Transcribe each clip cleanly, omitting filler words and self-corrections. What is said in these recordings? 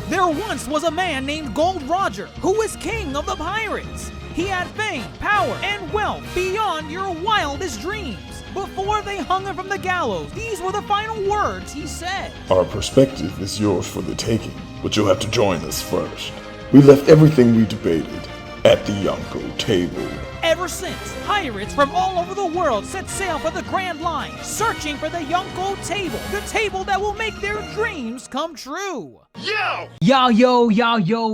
There once was a man named Gold Roger who was king of the pirates. He had fame, power, and wealth beyond your wildest dreams. Before they hung him from the gallows, these were the final words he said. Our perspective is yours for the taking, but you'll have to join us first. We left everything we debated at the Yonko table. Ever since, pirates from all over the world set sail for the Grand Line, searching for the Yonko table, the table that will make their dreams come true. Yo,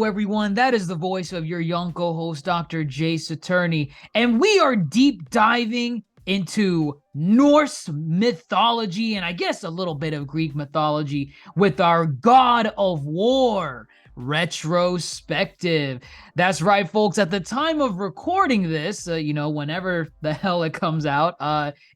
everyone. That is the voice of your Yonko host, DrJaceAttorney, and we are deep diving into Norse mythology and I guess a little bit of Greek mythology with our God of War retrospective. That's right, folks. At the time of recording this, whenever the hell it comes out,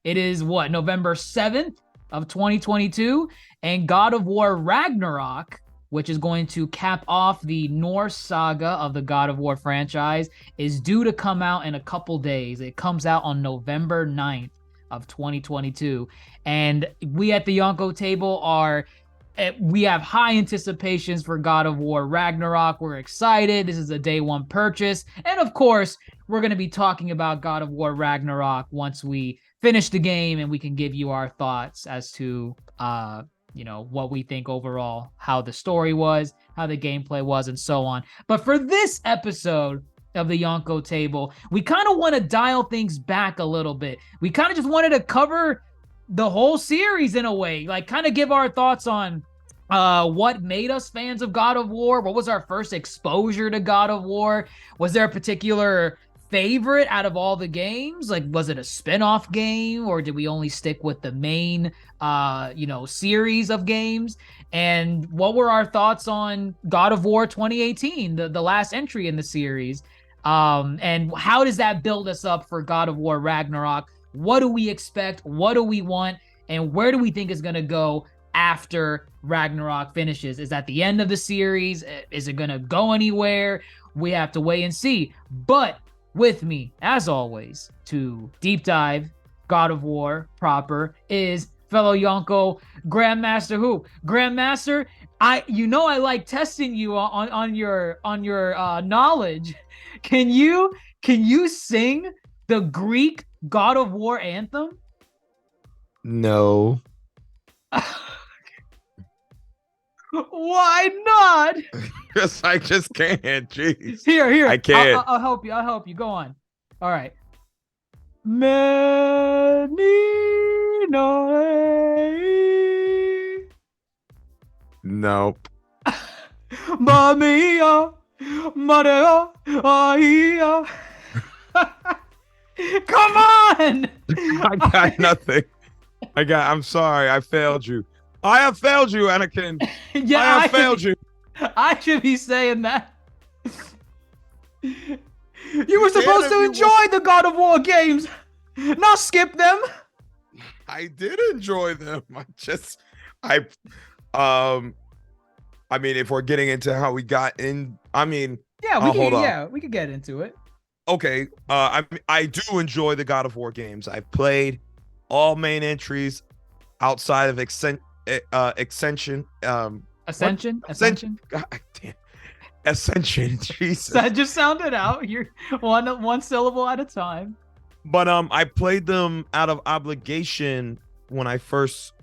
it is November 7th of 2022, and God of War Ragnarok, which is going to cap off the Norse saga of the God of War franchise, is due to come out in a couple days. It comes out on November 9th of 2022. And we at the Yonko table we have high anticipations for God of War Ragnarok. We're excited. This is a day one purchase. And of course, we're going to be talking about God of War Ragnarok once we finish the game and we can give you our thoughts as to what we think overall, how the story was, how the gameplay was, and so on. But for this episode of the Yonko table, we kind of want to dial things back a little bit. We kind of just wanted to cover the whole series in a way, like kind of give our thoughts on what made us fans of God of War. What was our first exposure to God of War? Was there a particular favorite out of all the games? Like, was it a spin-off game, or did we only stick with the main series of games? And what were our thoughts on God of War 2018, the last entry in the series? And how does that build us up for God of War Ragnarok? What do we expect? What do we want? And where do we think is going to go after Ragnarok finishes? Is that the end of the series? Is it going to go anywhere? We have to wait and see. But with me, as always, to deep dive God of War proper is fellow Yonko Grandmaster who? Grandmaster, I like testing you on your knowledge. Can you sing the Greek God of War anthem? No. Why not? Because I just can't. Jeez. Here. I can't. I'll help you. Go on. All right. Many Nope. Mamma Maria. Come on! I got nothing. I'm sorry. I failed you. I have failed you, Anakin. Yeah, I have failed you. I should be saying that. You were supposed to enjoy the God of War games, not skip them. I did enjoy them. If we're getting into how we got in, we could get into it. Okay, I do enjoy the God of War games. I've played all main entries outside of Ascension. Ascension. God damn. Ascension. Jesus. That just sounded out. You're one syllable at a time. But I played them out of obligation when I first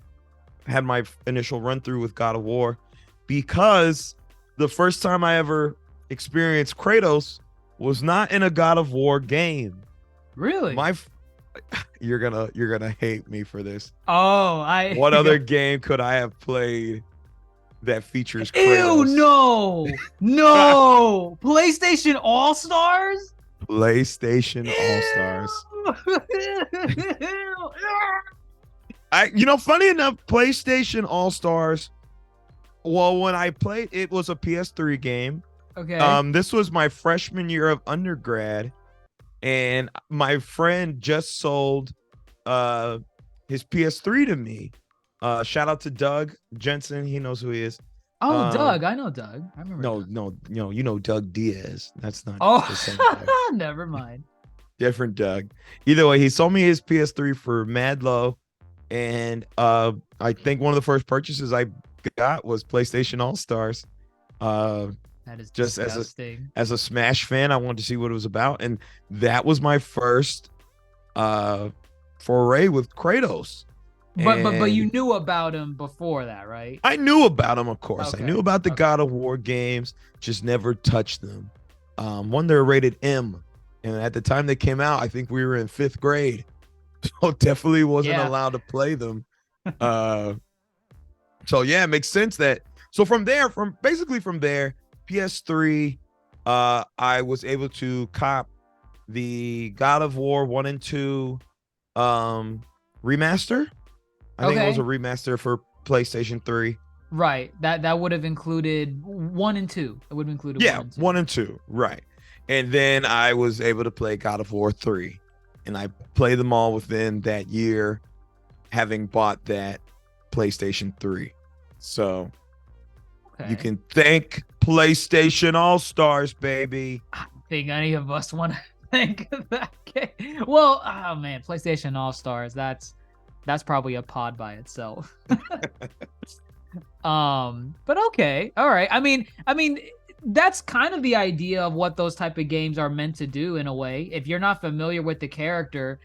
had my initial run through with God of War, because the first time I ever experienced Kratos was not in a God of War game. Really? You're gonna hate me for this. What other game could I have played that features Kratos? Ew, no. PlayStation All-Stars? PlayStation All-Stars. Funny enough, PlayStation All-Stars, well, when I played, it was a PS3 game. Okay. This was my freshman year of undergrad, and my friend just sold his PS3 to me. Shout out to Doug Jensen. He knows who he is. Doug. I know Doug. I remember. No, you know Doug Diaz. That's not the same Doug. Never mind. Different Doug. Either way, he sold me his PS3 for mad low, and I think one of the first purchases I got was PlayStation All-Stars. That is Just disgusting. as a Smash fan, I wanted to see what it was about, and that was my first foray with Kratos. But you And knew about him before that, right? I knew about them, of course. I Okay. knew about the Okay. God of War games, just never touched them. One, they're rated M, and at the time they came out, I think we were in 5th grade, so definitely wasn't Yeah. allowed to play them. Uh, so yeah, it makes sense that. So from there, from there, PS3, I was able to cop the God of War 1 and 2 remaster. I think it was a Okay. remaster for PlayStation 3. Right. That would have included 1 and 2. It would have included Yeah, 1 and 2. 1 and 2, right. And then I was able to play God of War 3. And I played them all within that year, having bought that PlayStation 3. So Okay. you can thank PlayStation All-Stars, baby. I don't think any of us want to think of that game. Well, oh man, PlayStation All Stars. That's probably a pod by itself. But okay, all right. I mean, that's kind of the idea of what those type of games are meant to do in a way. If you're not familiar with the character,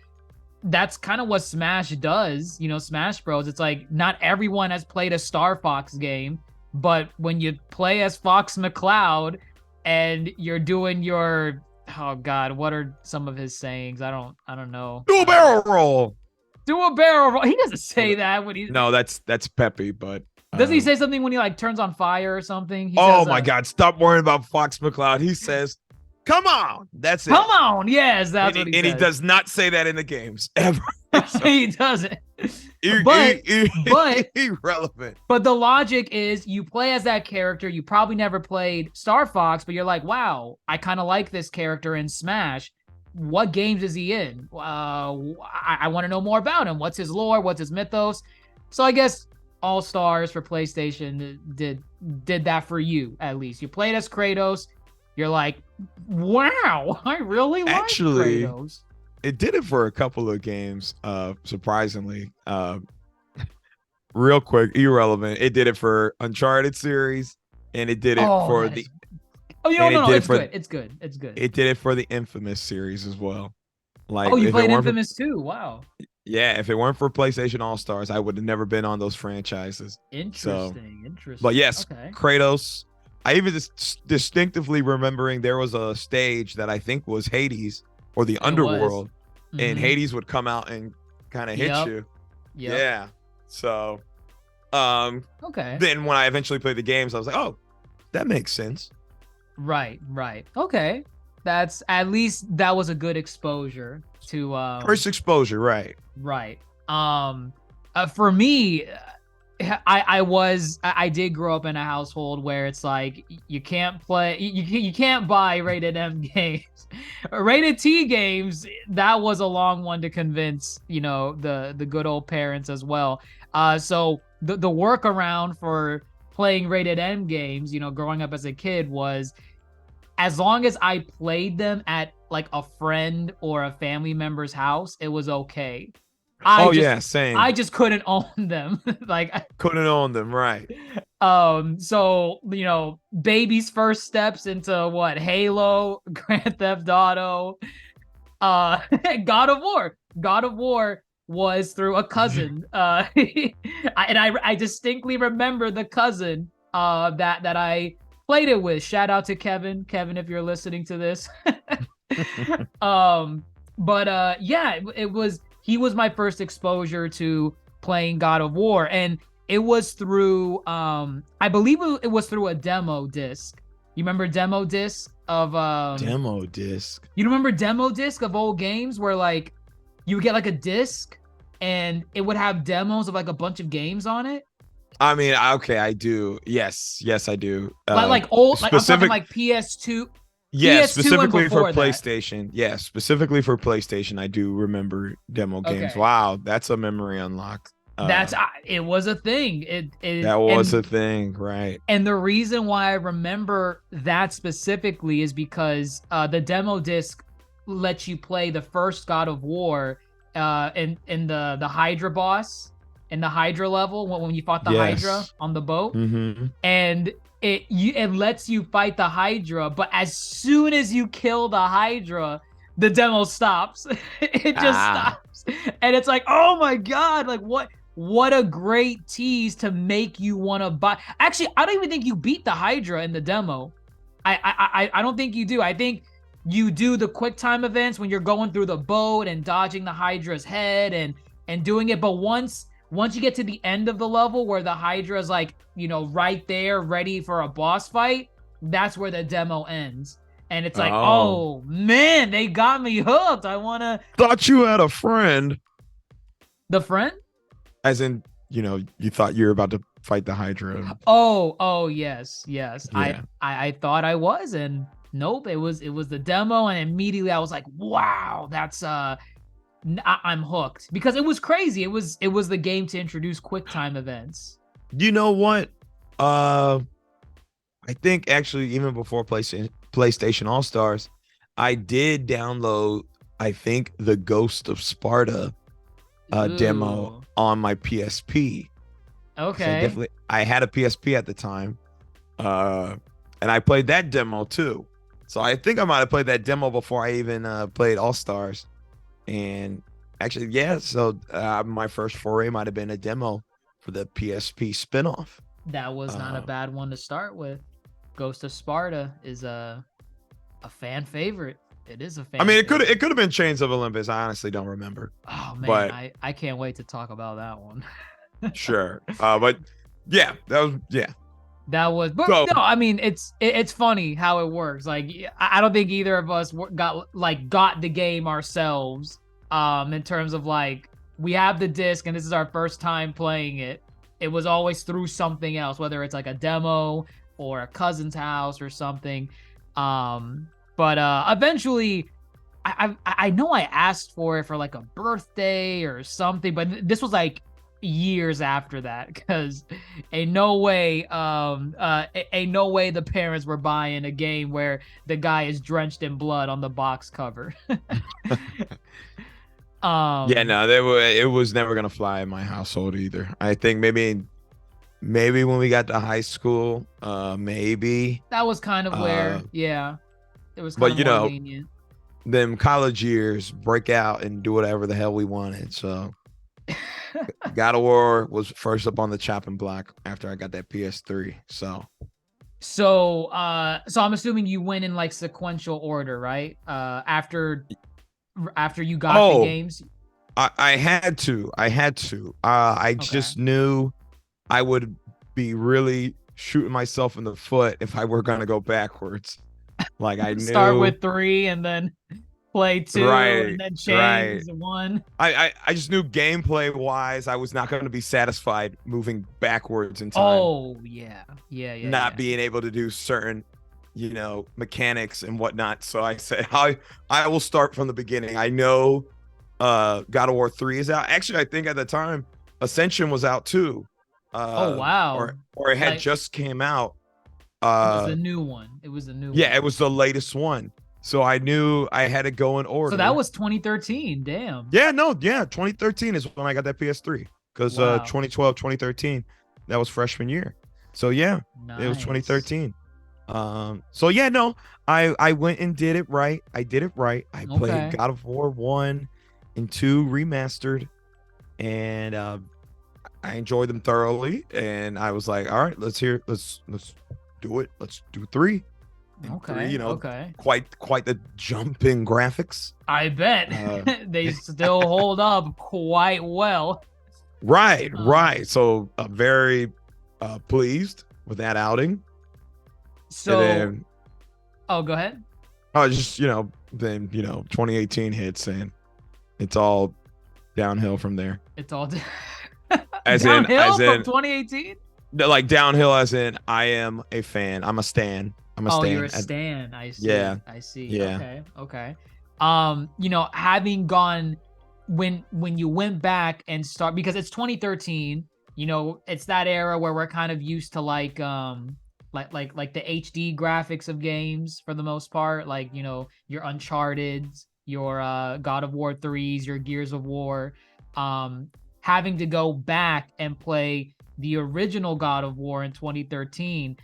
that's kind of what Smash does. You know, Smash Bros. It's like not everyone has played a Star Fox game, but when you play as Fox McCloud and you're doing your, oh God, what are some of his sayings? I don't know. Do a barrel roll. Do a barrel roll. He doesn't say that when he. No, that's Peppy, but Doesn't he say something when he like turns on fire or something? He oh says, my God, stop worrying about Fox McCloud. He says, come on. That's it. "Come on, yes, that's what he And says." he does not say that in the games ever. He doesn't. But but irrelevant. But the logic is you play as that character. You probably never played Star Fox, but you're like, wow, I kind of like this character in Smash. What games is he in? I want to know more about him. What's his lore? What's his mythos? So I guess All Stars for PlayStation did that for you, at least. You played as Kratos. You're like, wow, I really like Kratos. It did it for a couple of games, surprisingly. Real quick, irrelevant. It did it for Uncharted series, and it did it for the. Oh, no, it's good. It's good. It's good. It did it for the Infamous series as well. Like, oh, you played Infamous too? Wow. Yeah, if it weren't for PlayStation All Stars, I would have never been on those franchises. Interesting. But yes, okay. Kratos. I even distinctively remembering there was a stage that I think was Hades or the Underworld, and Hades would come out and kind of hit you. Yep. Yeah. So, okay. Then when I eventually played the games, I was like, oh, that makes sense. Right. Okay. That's at least that was a good exposure to first exposure, right. Right. For me, I did grow up in a household where it's like you can't play, you can't buy rated M games. Rated T games, that was a long one to convince, the good old parents as well. So the workaround for playing rated M games, growing up as a kid was, as long as I played them at like a friend or a family member's house, it was okay. Same. I just couldn't own them. Couldn't own them, right. So, baby's first steps into what? Halo, Grand Theft Auto, God of War. God of War was through a cousin. I distinctly remember the cousin that I played it with. Shout out to Kevin. Kevin, if you're listening to this. He was my first exposure to playing God of War, and it was through I believe it was through a demo disc. You remember demo disc of demo disc? You remember demo disc of old games where like you would get like a disc and it would have demos of like a bunch of games on it? I mean, okay, I do. Yes, I do. Like old, like I'm talking like PS2. Yeah, PS2 specifically for that. PlayStation. Yeah, specifically for PlayStation, I do remember demo games. Wow, that's a memory unlock. It was a thing. That was a thing, right? And the reason why I remember that specifically is because the demo disc lets you play the first God of War in the Hydra boss in the Hydra level when you fought the Yes. Hydra on the boat, Mm-hmm. and it lets you fight the Hydra, but as soon as you kill the Hydra, the demo stops. It just stops, and it's like, oh my god, like what a great tease to make you want to buy. Actually, I don't even think you beat the Hydra in the demo. I don't think you do. I think you do the quick time events when you're going through the boat and dodging the Hydra's head and doing it. But once you get to the end of the level where the Hydra is like, you know, right there ready for a boss fight, that's where the demo ends. And it's like, oh man, they got me hooked. I wanna. Thought you had a friend. The friend? As in, you know, you thought you were about to fight the Hydra. Oh yes. Yeah. I thought I was, and nope, it was the demo, and immediately I was like, wow, that's I'm hooked, because it was crazy. It was the game to introduce quick time events. You know what? I think actually even before PlayStation All Stars, I did download, I think, the Ghost of Sparta demo on my PSP. Okay. I had a PSP at the time, and I played that demo too. So I think I might have played that demo before I even played All Stars. And actually, yeah. So my first foray might have been a demo for the PSP spinoff. That was not a bad one to start with. Ghost of Sparta is a fan favorite. It is a fan. I mean, it favorite. could have been Chains of Olympus. I honestly don't remember. Oh man, but I can't wait to talk about that one. Sure. But yeah, that was, but so, no, I mean, it's funny how it works. Like, I don't think either of us got the game ourselves. In terms of like, we have the disc and this is our first time playing it. It was always through something else, whether it's like a demo or a cousin's house or something. But eventually, I know I asked for it for like a birthday or something, but this was like years after that, because ain't no way the parents were buying a game where the guy is drenched in blood on the box cover. Yeah, no, it was never gonna fly in my household either. I think maybe when we got to high school, maybe that was kind of where, yeah, it was kind but of you more know, lenient. them college years break out and do whatever the hell we wanted. So God of War was first up on the chopping block after I got that PS3. So I'm assuming you went in like sequential order, right? After you got the games. I had to. I just knew I would be really shooting myself in the foot if I were gonna go backwards. Like, I knew start with 3 and then play 2 and then change 1. I just knew gameplay wise I was not going to be satisfied moving backwards in time. Oh yeah. Not being able to do certain, you know, mechanics and whatnot. So I said I will start from the beginning. I know God of War 3 is out. Actually, I think at the time Ascension was out too. Oh wow. Or it had just came out. It was the new one. Yeah, it was the latest one. So I knew I had to go in order. So that was 2013. Damn. Yeah, 2013 is when I got that PS3. Because 2012, 2013, that was freshman year. So yeah, It was 2013. So yeah, no, I went and did it right. I did it right. I played God of War 1 and 2 remastered, and I enjoyed them thoroughly. And I was like, all right, let's do it. Let's do 3. And 3, you know, quite the jump in graphics. I bet they still hold up quite well. Right. So very pleased with that outing. So, then, go ahead. Oh, just, you know, then, you know, 2018 hits and it's all downhill from there. It's all as downhill in from 2018? Like downhill as in I am a fan. I'm a stan. You're a stan. I see. Yeah. I see. Yeah. Okay. You know, having gone when you went back and start, because it's 2013, you know, it's that era where we're kind of used to like the HD graphics of games for the most part, like, you know, your Uncharted, your God of War 3s, your Gears of War. having to go back and play the original God of War in 2013.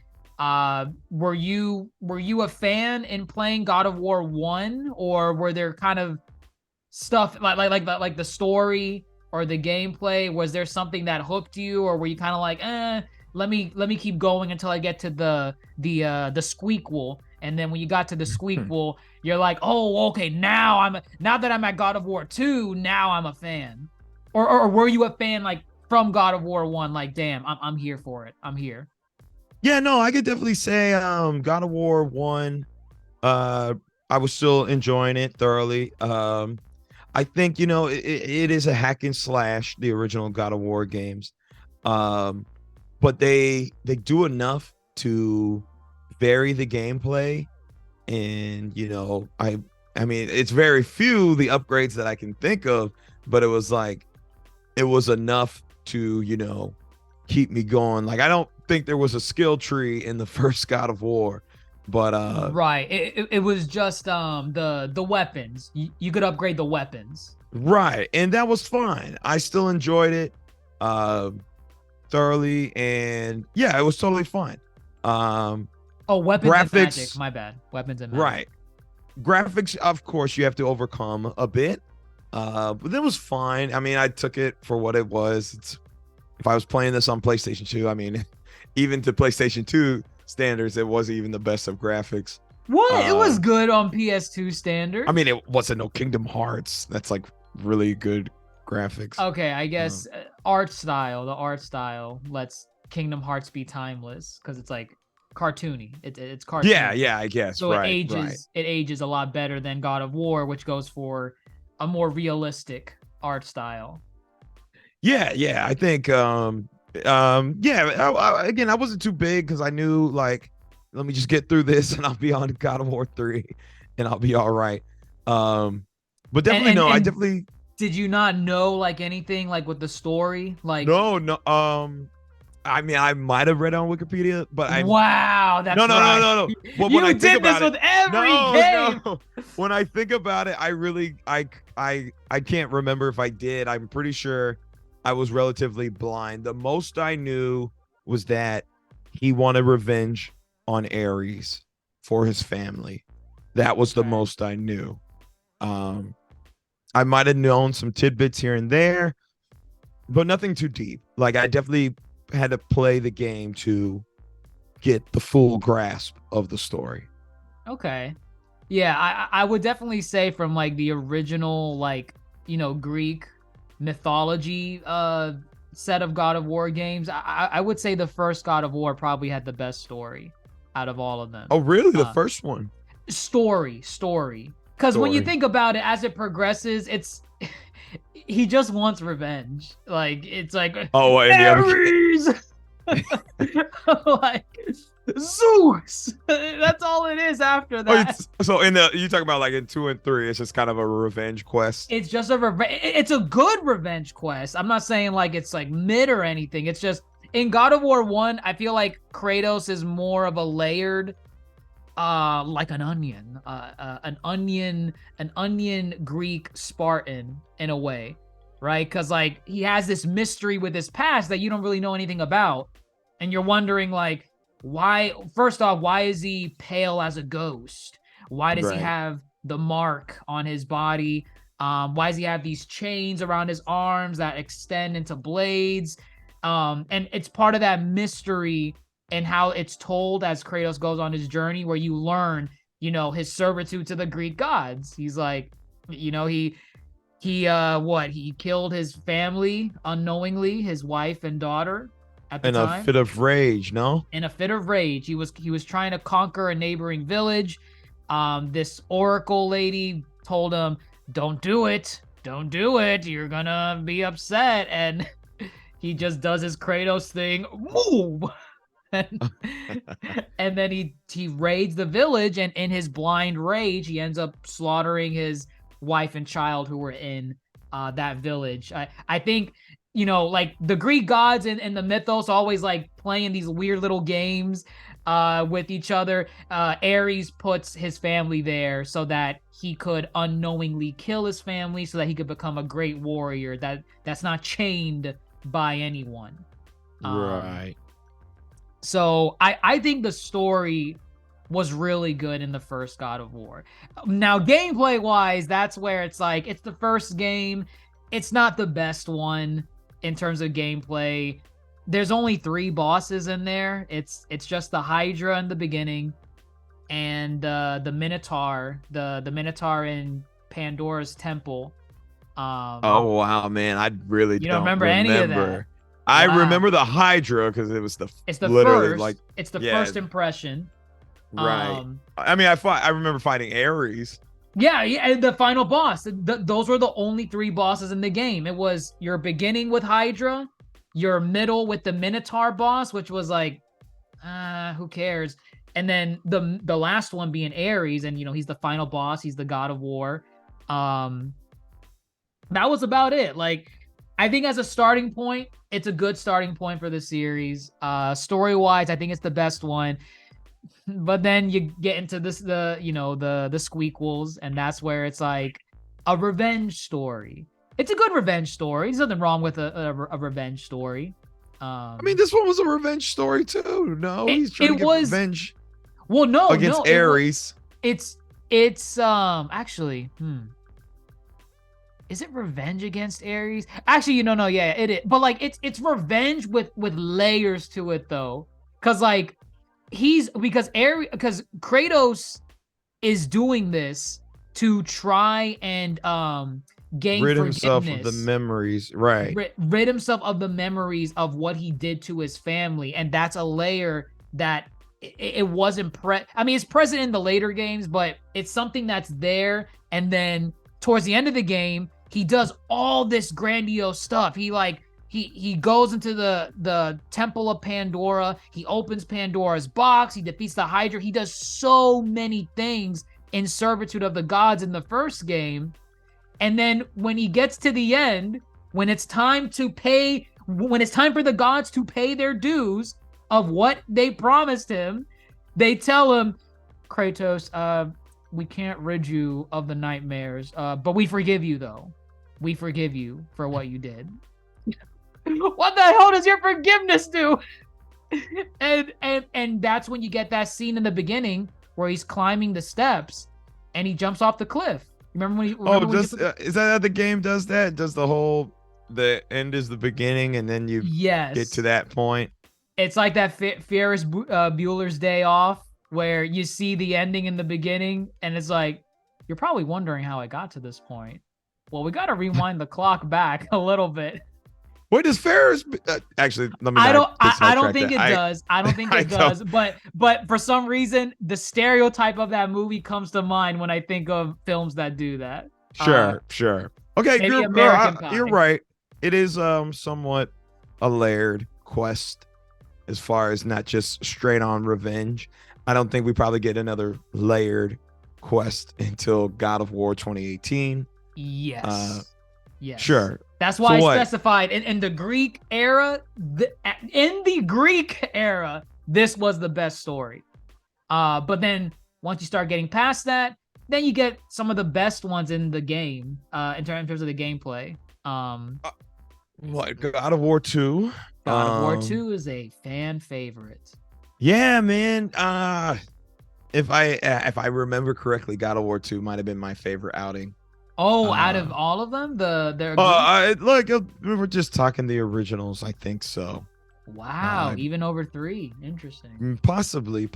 Were you a fan in playing God of War 1, or were there kind of stuff like the story or the gameplay? Was there something that hooked you, or were you kind of like, let me keep going until I get to the squeakquel, and then when you got to the squeakquel, you're like, oh, okay, now that I'm at God of War 2, now I'm a fan. Or were you a fan like from God of War 1, like, damn, I'm here for it. I'm here. Yeah, no, I could definitely say God of War 1, I was still enjoying it thoroughly. I think, it is a hack and slash, the original God of War games. But they do enough to vary the gameplay, and I mean, it's very few the upgrades that I can think of, but it was enough to keep me going. Like, I don't think there was a skill tree in the first God of War, but right, it was just the weapons. You could upgrade the weapons, right, and that was fine. I still enjoyed it thoroughly, and yeah, it was totally fine. Weapons graphics, and magic, my bad. Weapons and magic. Right. Graphics, of course, you have to overcome a bit, but it was fine. I mean, I took it for what it was. If I was playing this on PlayStation 2, I mean, even to PlayStation 2 standards, it wasn't even the best of graphics. What? It was good on PS2 standards. I mean, it wasn't no Kingdom Hearts. That's like really good graphics. Okay, I guess the art style lets Kingdom Hearts be timeless because it's like cartoony. It's cartoony. Yeah, I guess. So right, it ages a lot better than God of War, which goes for a more realistic art style. Yeah, I think again, I wasn't too big because I knew, like, let me just get through this and I'll be on God of War 3 and I'll be all right. But definitely I definitely did you not know like anything like with the story? Like no. I mean, I might have read it on Wikipedia, but wow, that's no. Well, when I think about it, with every game. No. When I think about it, I really I can't remember if I did. I'm pretty sure I was relatively blind. The most I knew was that he wanted revenge on Ares for his family. That was the most I knew. I might have known some tidbits here and there, but nothing too deep. Like, I definitely had to play the game to get the full grasp of the story. Okay. Yeah, I would definitely say from like the original, like, Greek mythology set of God of War games, I would say the first God of War probably had the best story out of all of them. Oh, really? The first one? Story. Because when you think about it, as it progresses, he just wants revenge. Like, it's like, oh, and Ares! Like, Zeus! That's all it is after that. So you talk about like in 2 and 3, it's just kind of a revenge quest. It's just it's a good revenge quest. I'm not saying like it's like mid or anything. It's just in God of War 1, I feel like Kratos is more of a layered, like an onion Greek Spartan in a way, right? Because like he has this mystery with his past that you don't really know anything about, and you're wondering like, why? First off, why is he pale as a ghost? Why does he have the mark on his body? Why does he have these chains around his arms that extend into blades? And it's part of that mystery and how it's told as Kratos goes on his journey, where you learn, his servitude to the Greek gods. He's like, he killed his family unknowingly, his wife and daughter at the time. In a fit of rage, no? In a fit of rage. He was trying to conquer a neighboring village. This oracle lady told him, don't do it. You're gonna be upset. And he just does his Kratos thing. Move! And then he raids the village, and in his blind rage, he ends up slaughtering his wife and child who were in that village. I think, like the Greek gods and the mythos always like playing these weird little games with each other. Ares puts his family there so that he could unknowingly kill his family so that he could become a great warrior that's not chained by anyone. Right. So I think the story was really good in the first God of War. Now, gameplay wise, that's where it's like, it's the first game. It's not the best one in terms of gameplay. There's only 3 bosses in there. It's just the Hydra in the beginning and the Minotaur, the Minotaur in Pandora's temple. Oh wow, man, I really You don't don't remember any of that? I Wow. remember the Hydra because it was It's the literally first. like It's the yeah, first impression. right. I mean, I remember fighting Ares. Yeah, and the final boss. Those were the only 3 bosses in the game. It was your beginning with Hydra, your middle with the Minotaur boss, which was like, who cares? And then the last one being Ares, and he's the final boss. He's the God of War. That was about it. Like, I think as a starting point, it's a good starting point for the series. Story-wise, I think it's the best one. But then you get into the squeakquels, and that's where it's like a revenge story. It's a good revenge story. There's nothing wrong with a revenge story. I mean, this one was a revenge story too. No, he's trying to get revenge. Well, no, against Ares. It's actually, is it revenge against Ares? Actually, no, yeah, it is. But like, it's revenge with layers to it though, because like because Kratos is doing this to try and gain rid forgiveness. himself of the memories, right? Rid himself of the memories of what he did to his family, and that's a layer that it wasn't I mean, it's present in the later games, but it's something that's there. And then towards the end of the game, he does all this grandiose stuff. He goes into the Temple of Pandora. He opens Pandora's box. He defeats the Hydra. He does so many things in servitude of the gods in the first game. And then when he gets to the end, when it's time for the gods to pay their dues of what they promised him, they tell him, Kratos, we can't rid you of the nightmares, but we forgive you though. We forgive you for what you did. What the hell does your forgiveness do? and that's when you get that scene in the beginning where he's climbing the steps and he jumps off the cliff. Remember when is that how the game does that? Does the end is the beginning and then you get to that point? It's like that Ferris Bueller's Day Off where you see the ending in the beginning and it's like, you're probably wondering how it got to this point. Well, we got to rewind the clock back a little bit. Wait, does Ferris actually? Let me. I don't think it does. I don't think it does. But for some reason, the stereotype of that movie comes to mind when I think of films that do that. Sure. Okay, you're right. It is somewhat a layered quest as far as not just straight on revenge. I don't think we probably get another layered quest until God of War 2018. Yes. Yes. Sure. That's why I specified in the Greek era. This was the best story. But then once you start getting past that, then you get some of the best ones in the game. In terms of the gameplay. What, God of War 2? God of War 2 is a fan favorite. Yeah, man. If I remember correctly, God of War 2 might have been my favorite outing. Oh, out of all of them, we're just talking the originals. I think so. Wow, even over 3. Interesting. Possibly.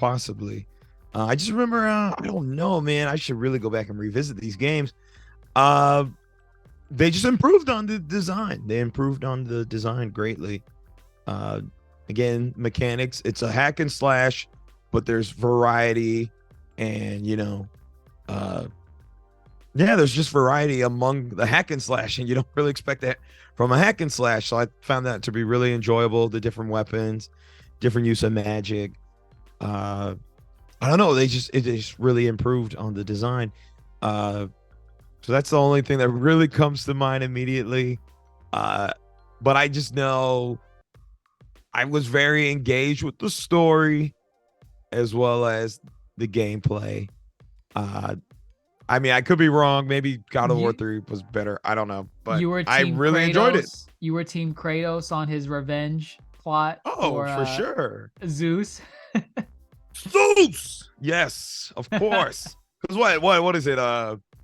I just remember. I don't know, man. I should really go back and revisit these games. They just improved on the design. They improved on the design greatly. Again, mechanics. It's a hack and slash, but there's variety, and there's just variety among the hack and slash, and you don't really expect that from a hack and slash. So I found that to be really enjoyable. The different weapons, different use of magic. I don't know. It just really improved on the design. So that's the only thing that really comes to mind immediately. But I just know I was very engaged with the story. as well as the gameplay. I mean, I could be wrong. Maybe God of War 3 was better. I don't know, but You were I team really enjoyed it. Kratos. You were team Kratos on his revenge plot Oh, for for sure. Zeus. Zeus. Yes, of course. Because what is it?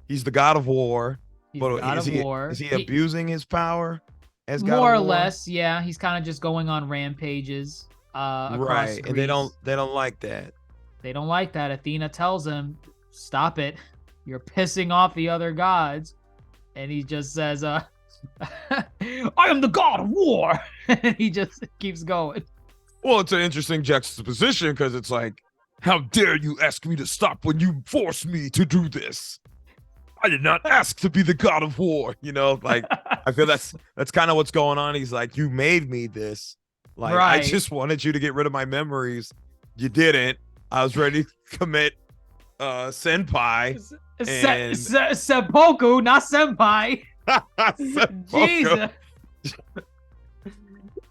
He's the God of War. He's But the God of War. is he abusing his power as God More of or War? less, yeah. He's kind of just going on rampages across Right, and Greece. they don't like that. They don't like that. Athena tells him, "Stop it! You're pissing off the other gods." And he just says, "I am the God of War," and he just keeps going. Well, it's an interesting juxtaposition because it's like, how dare you ask me to stop when you force me to do this? I did not ask to be the God of War. You know, like I feel that's kind of what's going on. He's like, you made me this. Like I just wanted you to get rid of my memories. You didn't. I was ready to commit senpai. Seppuku, not senpai. Jesus.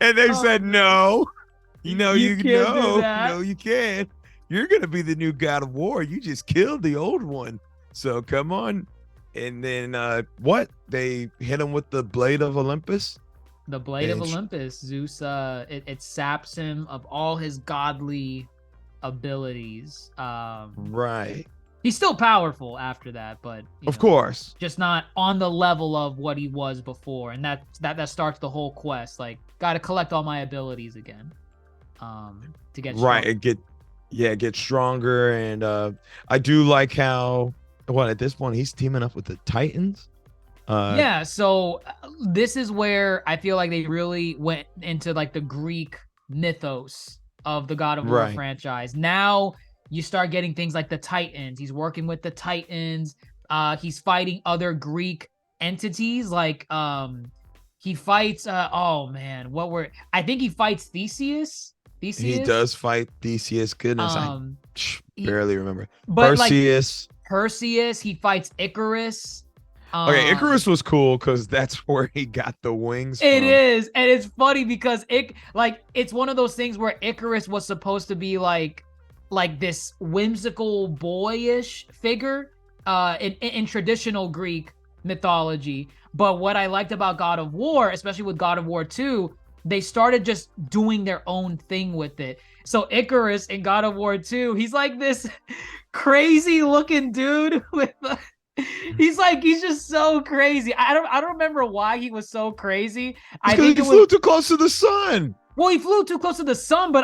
And they said no. You can't do that. No, you can't. You're gonna be the new God of War. You just killed the old one. So come on. And then what? They hit him with the Blade of Olympus. The Blade of Olympus. Zeus, it saps him of all his godly abilities. Right. He's still powerful after that, but of course, just not on the level of what he was before. And that starts the whole quest. Like, gotta collect all my abilities again. To get right stronger. and get stronger. And I do like how at this point he's teaming up with the Titans. Yeah, so this is where I feel like they really went into like the Greek mythos of the God of War franchise. Now you start getting things like the Titans. He's working with the Titans. He's fighting other Greek entities. Like he fights I think he fights Theseus. He does fight Theseus. Goodness, I barely remember. But Perseus. Perseus, he fights Icarus. Okay, Icarus was cool because that's where he got the wings from. It is, and it's funny because it's one of those things where Icarus was supposed to be like this whimsical boyish figure in traditional Greek mythology. But what I liked about God of War, especially with God of War 2, they started just doing their own thing with it. So Icarus in God of War 2, he's like this crazy looking dude with he's just so crazy. I don't remember why he was so crazy. I think he flew too close to the sun. Well, he flew too close to the sun, but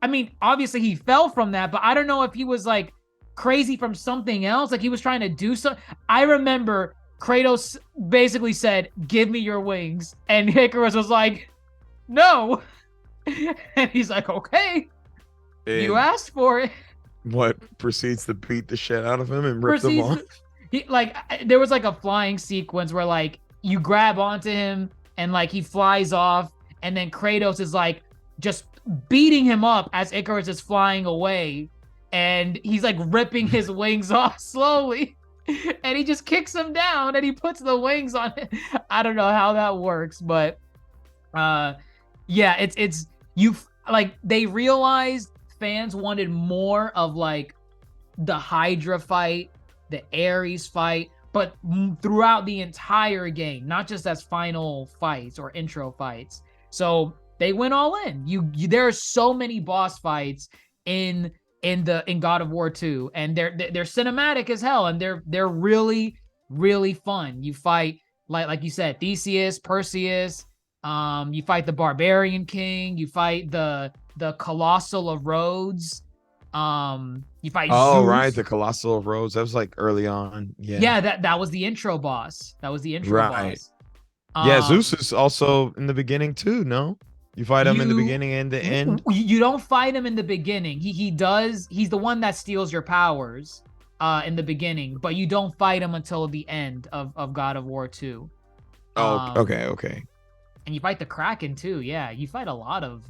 I mean, obviously he fell from that, but I don't know if he was like crazy from something else. Like he was trying to do something. I remember Kratos basically said, "Give me your wings," and Icarus was like, "No," and he's like, "Okay, you asked for it." What proceeds to beat the shit out of him and rip them off? There was like a flying sequence where like you grab onto him and like he flies off, and then Kratos is like just beating him up as Icarus is flying away, and he's like ripping his wings off slowly, and he just kicks him down and he puts the wings on it. I don't know how that works, but yeah, it's you like they realized fans wanted more of like the Hydra fight, the Ares fight, but throughout the entire game, not just as final fights or intro fights. So they went all in. There are so many boss fights in God of War 2, and they're cinematic as hell, and they're really really fun. You fight like you said, Theseus, Perseus. You fight the Barbarian King. You fight the Colossal of Rhodes. You fight Zeus. Right, the Colossal of Rhodes. That was like early on. Yeah, that was the intro boss. Boss. Yeah, Zeus is also in the beginning too, no? You fight him in the beginning and the end? You don't fight him in the beginning. He's the one that steals your powers in the beginning, but you don't fight him until the end of God of War 2. Oh, okay. And you fight the Kraken too. Yeah, you fight a lot of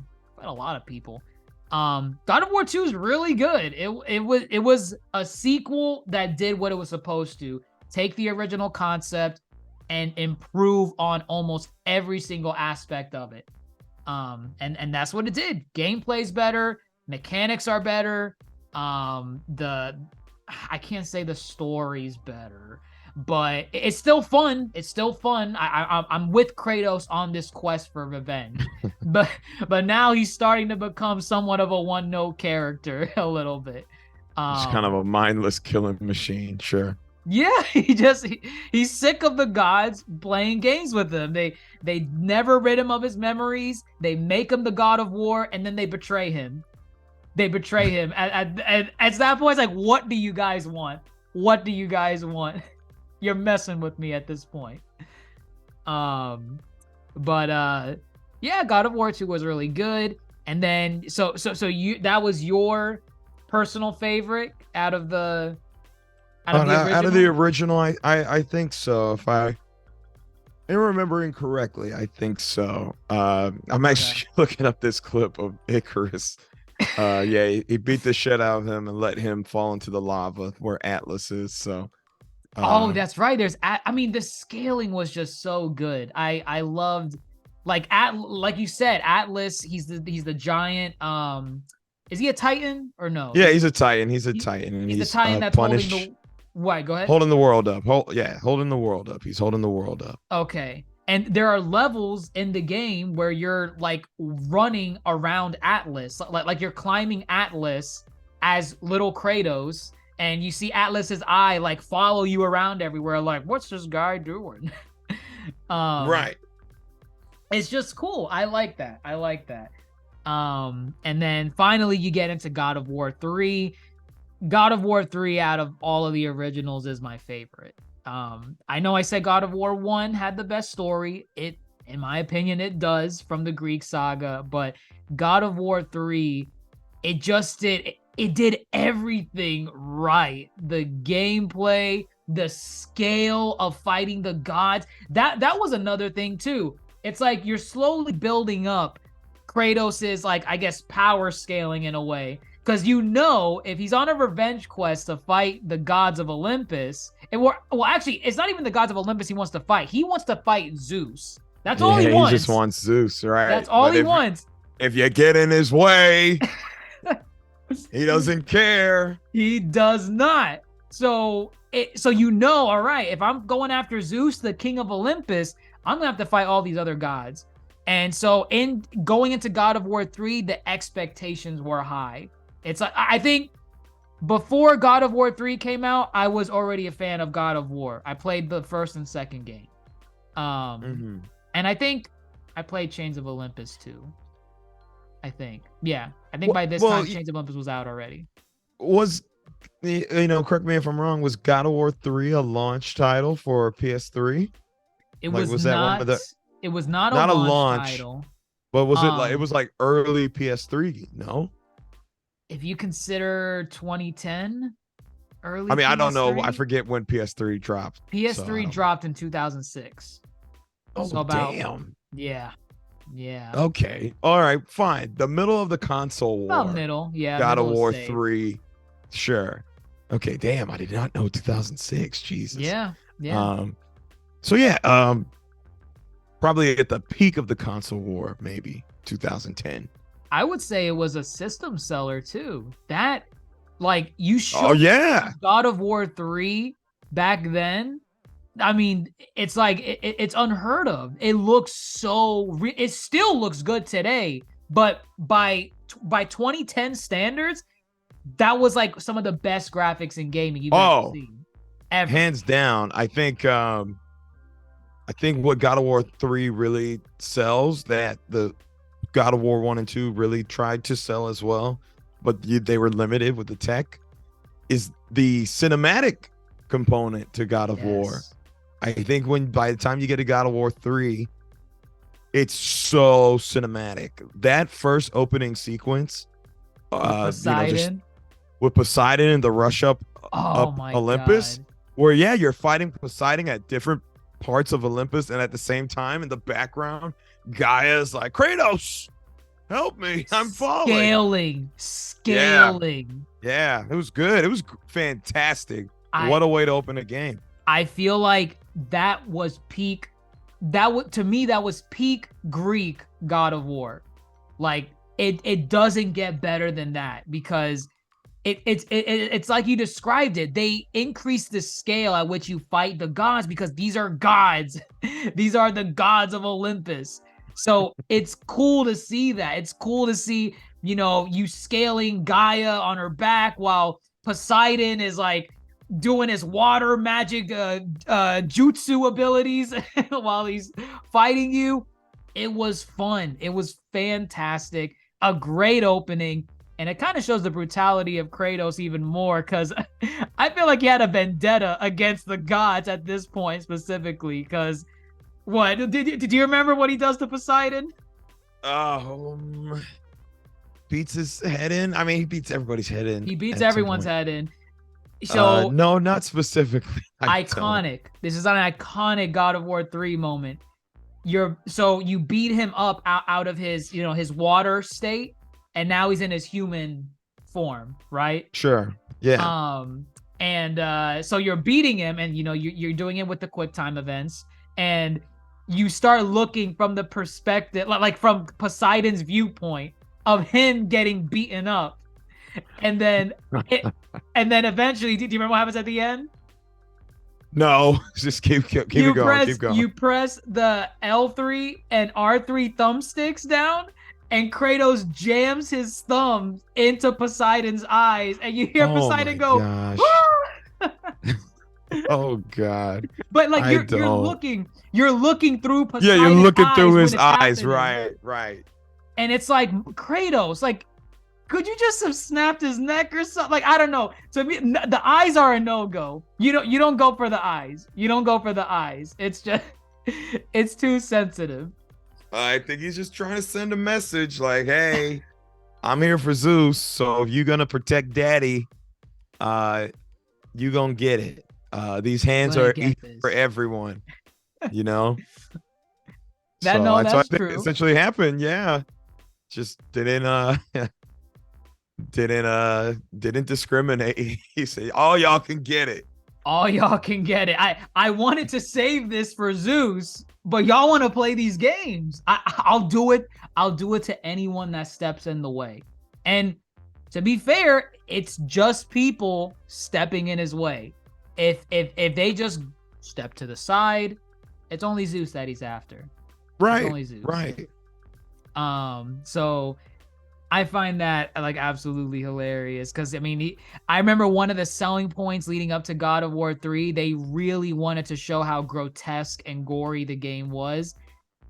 people. God of War 2 is really good. It was a sequel that did what it was supposed to. Take the original concept and improve on almost every single aspect of it. And that's what it did. Gameplay's better, mechanics are better, I can't say the story's better, but it's still fun. It's still fun. I'm with Kratos on this quest for revenge, but now he's starting to become somewhat of a one-note character a little bit. It's kind of a mindless killing machine, sure. Yeah, he's sick of the gods playing games with him. They never rid him of his memories. They make him the god of war, and then they betray him. They betray him. At that point, it's like, what do you guys want? What do you guys want? You're messing with me at this point. Yeah, God of War 2 was really good. And then so you that was your personal favorite out of the original, I think so. If I am remembering correctly, I think so. I'm actually looking up this clip of Icarus. Yeah, he beat the shit out of him and let him fall into the lava where Atlas is. So oh, that's right. I mean, the scaling was just so good. I loved, like you said, Atlas. He's the giant. Is he a Titan or no? Yeah, he's a Titan. He's a Titan. And he's the Titan that's punished. Holding the. What? Go ahead. Holding the world up. Holding the world up. He's holding the world up. Okay. And there are levels in the game where you're like running around Atlas, like you're climbing Atlas as little Kratos, and you see Atlas's eye like follow you around everywhere. Like, what's this guy doing? Right. It's just cool. I like that. And then finally you get into God of War 3. God of War 3 out of all of the originals is my favorite. I know I said God of War 1 had the best story. It, in my opinion, it does, from the Greek saga, but God of War 3, it did everything right. The gameplay, the scale of fighting the gods. That was another thing too. It's like you're slowly building up Kratos's, like, I guess, power scaling in a way. Because if he's on a revenge quest to fight the gods of Olympus, actually, it's not even the gods of Olympus he wants to fight. He wants to fight Zeus. That's all he wants. He just wants Zeus, right? That's all he wants. If you get in his way, he doesn't care. He does not. So all right, if I'm going after Zeus, the king of Olympus, I'm going to have to fight all these other gods. And so in going into God of War 3, the expectations were high. It's like, I think before God of War 3 came out, I was already a fan of God of War. I played the first and second game. And I think I played Chains of Olympus too. I think. Yeah. I think by this time, Chains of Olympus was out already. Correct me if I'm wrong, was God of War 3 a launch title for PS3? It was not. It was not a launch title. But was it was like early PS3? No. If you consider 2010, early. I mean, PS3, I don't know. I forget when PS3 dropped. PS3 dropped in 2006. Oh, so damn. Yeah. Okay. All right. Fine. The middle of the console war. About middle. Yeah. God of War 3. Sure. Okay. Damn. I did not know 2006. Jesus. Yeah. So yeah. Probably at the peak of the console war, maybe 2010. I would say it was a system seller too. That, like, you should. Oh yeah. God of War 3 back then. I mean, it's like it's unheard of. It looks it still looks good today, but by 2010 standards, that was like some of the best graphics in gaming you've ever seen. Ever. Hands down. I think what God of War 3 really sells, that the God of War 1 and 2 really tried to sell as well, but they were limited with the tech, is the cinematic component to God of War. I think by the time you get to God of War 3, it's so cinematic. That first opening sequence, Poseidon. With Poseidon and the rush up Olympus, God. Where you're fighting Poseidon at different parts of Olympus, and at the same time in the background, Gaia's like, Kratos, help me, I'm falling. Scaling. Yeah, it was good. It was fantastic. What a way to open a game. I feel like that was peak. To me, that was peak Greek God of War. Like, it doesn't get better than that, because It's like you described it. They increase the scale at which you fight the gods because these are gods. These are the gods of Olympus. So it's cool to see that. It's cool to see, you scaling Gaia on her back while Poseidon is like doing his water magic jutsu abilities while he's fighting you. It was fun. It was fantastic. A great opening. And it kind of shows the brutality of Kratos even more because I feel like he had a vendetta against the gods at this point specifically. Because what did you remember what he does to Poseidon? Beats his head in. I mean, he beats everybody's head in. He beats everyone's head in. So no, not specifically. Iconic. This is an iconic God of War 3 moment. You beat him up out of his his water state. And now he's in his human form, right? Sure. Yeah. So you're beating him, and you're doing it with the quick time events, and you start looking from the perspective, like from Poseidon's viewpoint of him getting beaten up, and then eventually, do you remember what happens at the end? No, just keep it going. Keep going. You press the L3 and R3 thumbsticks down. And Kratos jams his thumbs into Poseidon's eyes, and you hear Poseidon go, "Oh God!" But like you're looking through Poseidon's eyes. Yeah, you're looking through his eyes, happening. right. And it's like Kratos, like, could you just have snapped his neck or something? Like, I don't know. To me, the eyes are a no-go. You don't go for the eyes. You don't go for the eyes. It's just, it's too sensitive. I think he's just trying to send a message like, hey, I'm here for Zeus. So if you're going to protect daddy, you going to get it. These hands are equal for everyone, That's what true. Essentially happened. Yeah. Just didn't discriminate. He said, all y'all can get it. All y'all can get it. I wanted to save this for Zeus, but y'all want to play these games. I'll do it. I'll do it to anyone that steps in the way. And to be fair, it's just people stepping in his way. If they just step to the side, it's only Zeus that he's after. Right. It's only Zeus. Right. So I find that like absolutely hilarious because I remember one of the selling points leading up to God of War 3, they really wanted to show how grotesque and gory the game was.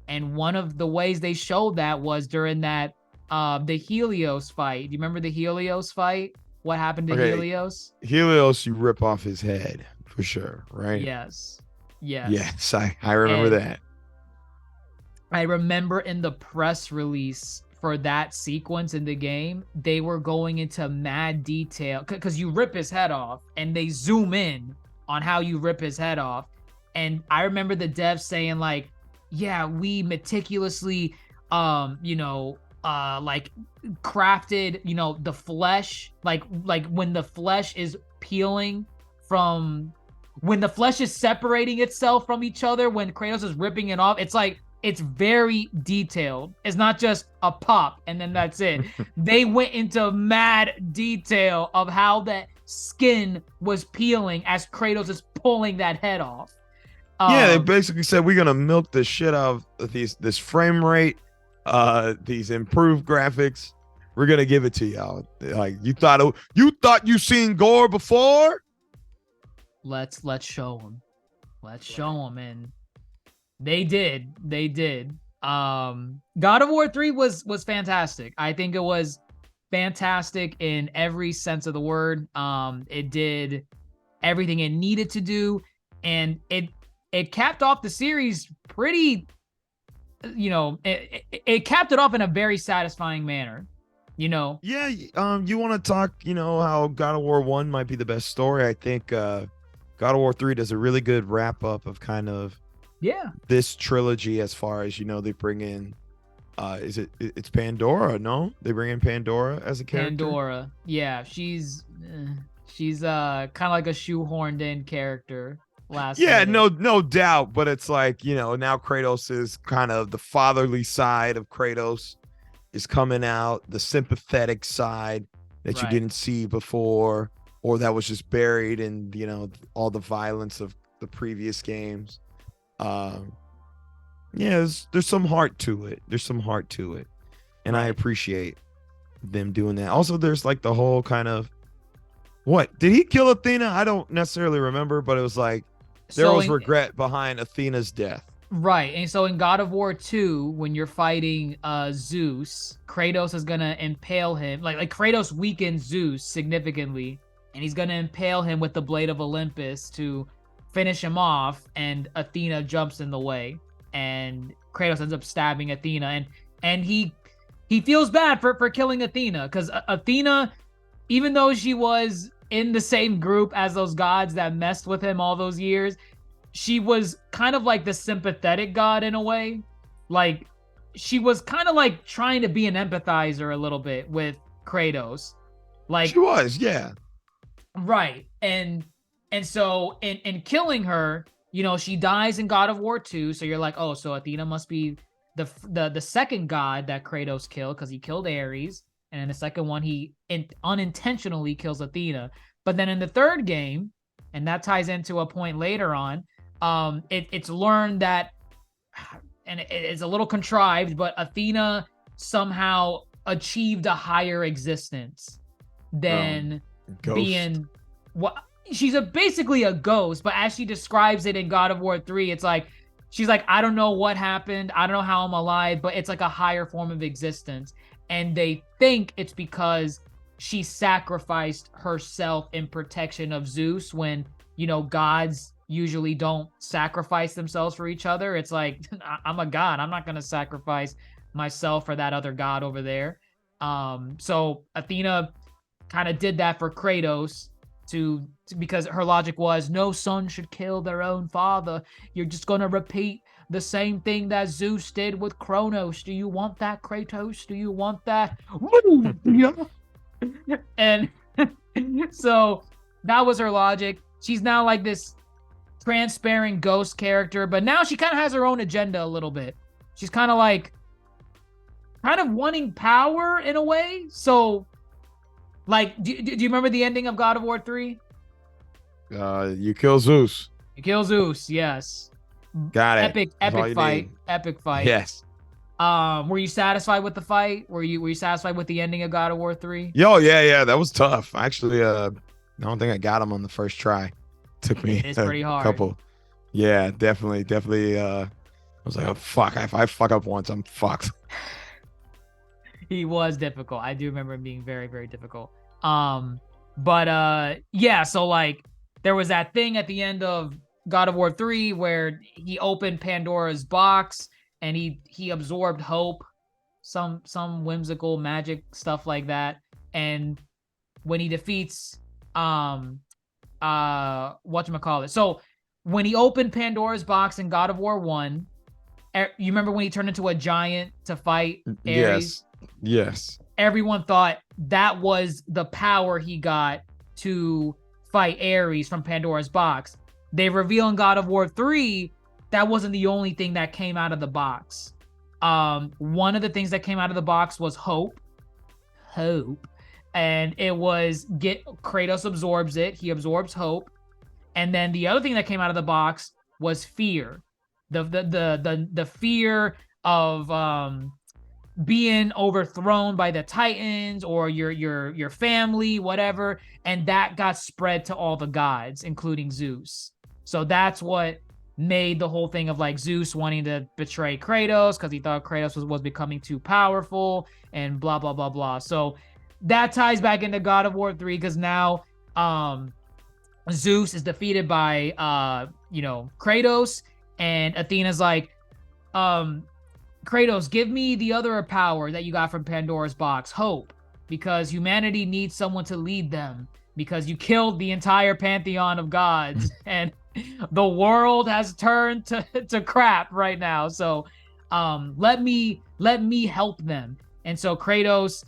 And one of the ways they showed that was during that the Helios fight. Do you remember the Helios fight? What happened to Helios? Helios, you rip off his head for sure, right? Yes. Yes, I remember that. I remember in the press release for that sequence in the game, they were going into mad detail because you rip his head off and they zoom in on how you rip his head off. And I remember the devs saying like, yeah, we meticulously, like crafted, the flesh, like when the flesh is peeling from, when the flesh is separating itself from each other, when Kratos is ripping it off, it's like, it's very detailed. It's not just a pop and then that's it. They went into mad detail of how that skin was peeling as Kratos is pulling that head off. Yeah, they basically said we're gonna milk the shit out of this frame rate, these improved graphics. We're gonna give it to y'all. Like you thought you seen gore before. Let's show them. Let's show them, and they did. God of War 3 was fantastic. I think it was fantastic in every sense of the word. It did everything it needed to do, and it capped off the series pretty, it capped it off in a very satisfying manner, Yeah, you want to talk, how God of War 1 might be the best story. I think God of War 3 does a really good wrap up of kind of this trilogy as far as, they bring in, it's Pandora, no? They bring in Pandora as a character? Pandora, yeah, she's kind of like a shoehorned in character. No doubt, but it's like, now Kratos is kind of the fatherly side of Kratos is coming out, the sympathetic side, that you Right. didn't see before, or that was just buried in, you know, all the violence of the previous games. Um, yeah, there's some heart to it. There's some heart to it. And I Right. appreciate them doing that. Also, there's like the whole kind of, what? Did he kill Athena? I don't necessarily remember, but it was like there So was in, regret behind Athena's death. right, and so in God of War 2, when you're fighting Zeus, Kratos is gonna impale him. Like Kratos weakens Zeus significantly, and he's gonna impale him with the Blade of Olympus to finish him off, and Athena jumps in the way, and Kratos ends up stabbing Athena, and he feels bad for killing Athena, because Athena, even though she was in the same group as those gods that messed with him all those years, she was kind of like the sympathetic god in a way. Like, she was kind of like trying to be an empathizer a little bit with Kratos. Like, She was, yeah. right. And so in killing her, you know, she dies in God of War 2. So you're like, oh, so Athena must be the second god that Kratos killed, because he killed Ares. And in the second one, he unintentionally kills Athena. But then in the third game, and that ties into a point later on, it's learned that, and it's a little contrived, but Athena somehow achieved a higher existence than Ghost. being what she's basically a ghost. But as she describes it in God of War 3, it's like she's like, I don't know what happened, I don't know how I'm alive, but it's like a higher form of existence. And they think it's because she sacrificed herself in protection of Zeus, when, you know, gods usually don't sacrifice themselves for each other. It's like, I'm a god, I'm not gonna sacrifice myself for that other god over there. So Athena kind of did that for Kratos to because her logic was, no son should kill their own father. You're just gonna repeat the same thing that Zeus did with Kronos. Do you want that, Kratos? Do you want that? And so that was her logic. She's now like this transparent ghost character, but now she kind of has her own agenda a little bit. She's kind of wanting power in a way. So, like, do you remember the ending of God of War 3? You kill Zeus. You kill Zeus, yes. Got it. Epic fight. Epic fight. Yes. Were you satisfied with the fight? Were you satisfied with the ending of God of War 3? Yo, yeah, that was tough. Actually, I don't think I got him on the first try. Took me It's pretty hard. couple. Yeah, definitely. I was like, oh fuck, if I fuck up once, I'm fucked. He was difficult. I do remember him being very, very difficult. But yeah, so like there was that thing at the end of God of War 3 where he opened Pandora's box and he absorbed hope, some whimsical magic stuff like that. And when he defeats whatchamacallit. So when he opened Pandora's box in God of War 1, you remember when he turned into a giant to fight Ares? Yes. Everyone thought that was the power he got to fight Ares from Pandora's box. They reveal in God of War 3 that wasn't the only thing that came out of the box. One of the things that came out of the box was hope. And it was Kratos absorbs it. He absorbs hope. And then the other thing that came out of the box was fear. The fear of being overthrown by the Titans or your family, whatever. And that got spread to all the gods, including Zeus. So that's what made the whole thing of like Zeus wanting to betray Kratos because he thought Kratos was becoming too powerful and blah, blah, blah, blah. So that ties back into God of War 3 because now Zeus is defeated by Kratos, and Athena's like, Kratos, give me the other power that you got from Pandora's box, hope, because humanity needs someone to lead them because you killed the entire pantheon of gods and the world has turned to crap right now. So let me help them. And so Kratos,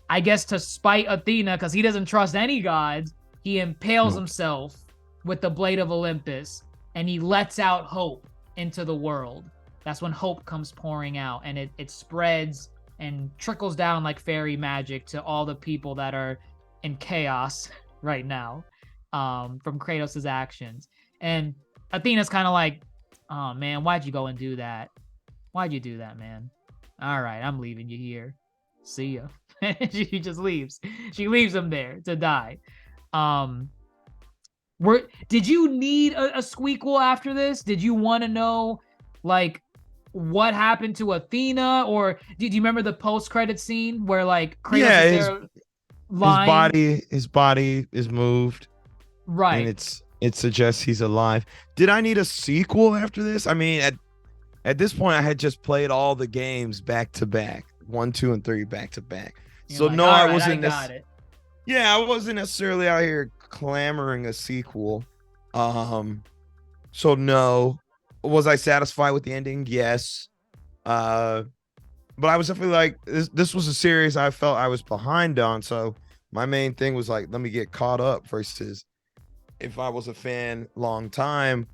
I guess to spite Athena, because he doesn't trust any gods, he impales himself with the Blade of Olympus and he lets out hope into the world. That's when hope comes pouring out and it spreads and trickles down like fairy magic to all the people that are in chaos right now, from Kratos' actions. And Athena's kind of like, oh man, why'd you go and do that? Why'd you do that, man? All right, I'm leaving you here. See ya. She just leaves. She leaves him there to die. Did you need a squeakquel after this? Did you want to know like what happened to Athena, or did you remember the post-credit scene where like Kratos is there lying? His body is moved, right? And it suggests he's alive. Did I need a sequel after this? I mean, at this point, I had just played all the games back to back, 1, 2, and 3 back to back. So like, no, I wasn't. I got it. Yeah, I wasn't necessarily out here clamoring a sequel. So no. Was I satisfied with the ending? Yes. But I was definitely like, this was a series I felt I was behind on. So my main thing was like, let me get caught up, versus if I was a fan long time,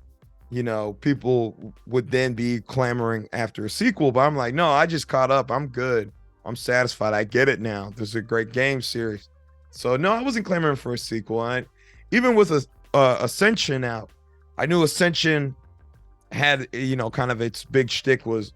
you know, people would then be clamoring after a sequel. But I'm like, no, I just caught up. I'm good. I'm satisfied. I get it now. There's a great game series. So no, I wasn't clamoring for a sequel. Even with Ascension out, I knew Ascension had, you know, kind of its big shtick was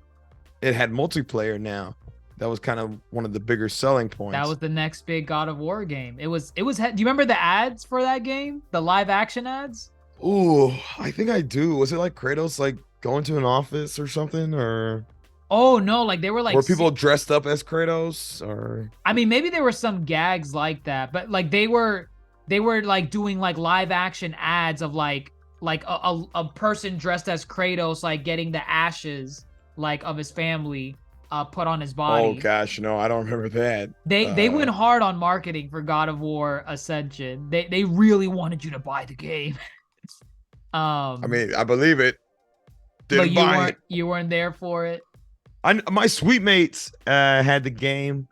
it had multiplayer now. That was kind of one of the bigger selling points. That was the next big God of War game. Do you remember the ads for that game? The live action ads? Ooh, I think I do. Was it like Kratos like going to an office or something, or? Oh no, like they were like, were people dressed up as Kratos, or? I mean, maybe there were some gags like that, but like they were like doing like live action ads of like a person dressed as Kratos, like getting the ashes like of his family put on his body. Oh gosh, no, I don't remember that. They went hard on marketing for God of War Ascension. They really wanted you to buy the game. I mean, I believe it. Didn't buy it. You weren't there for it. My sweet mates had the game,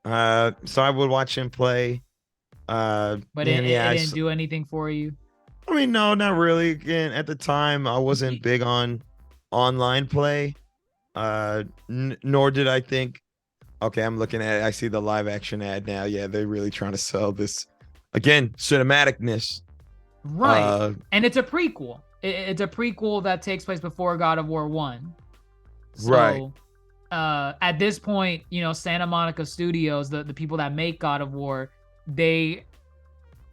so I would watch him play. But it didn't do anything for you. I mean, no, not really. Again, at the time, I wasn't big on online play. Nor did I think, okay, I'm looking at it, I see the live action ad now. Yeah, they're really trying to sell this again, cinematicness. Right. And it's a prequel. It's a prequel that takes place before God of War 1. So, right. At this point, you know, Santa Monica Studios, the people that make God of War, they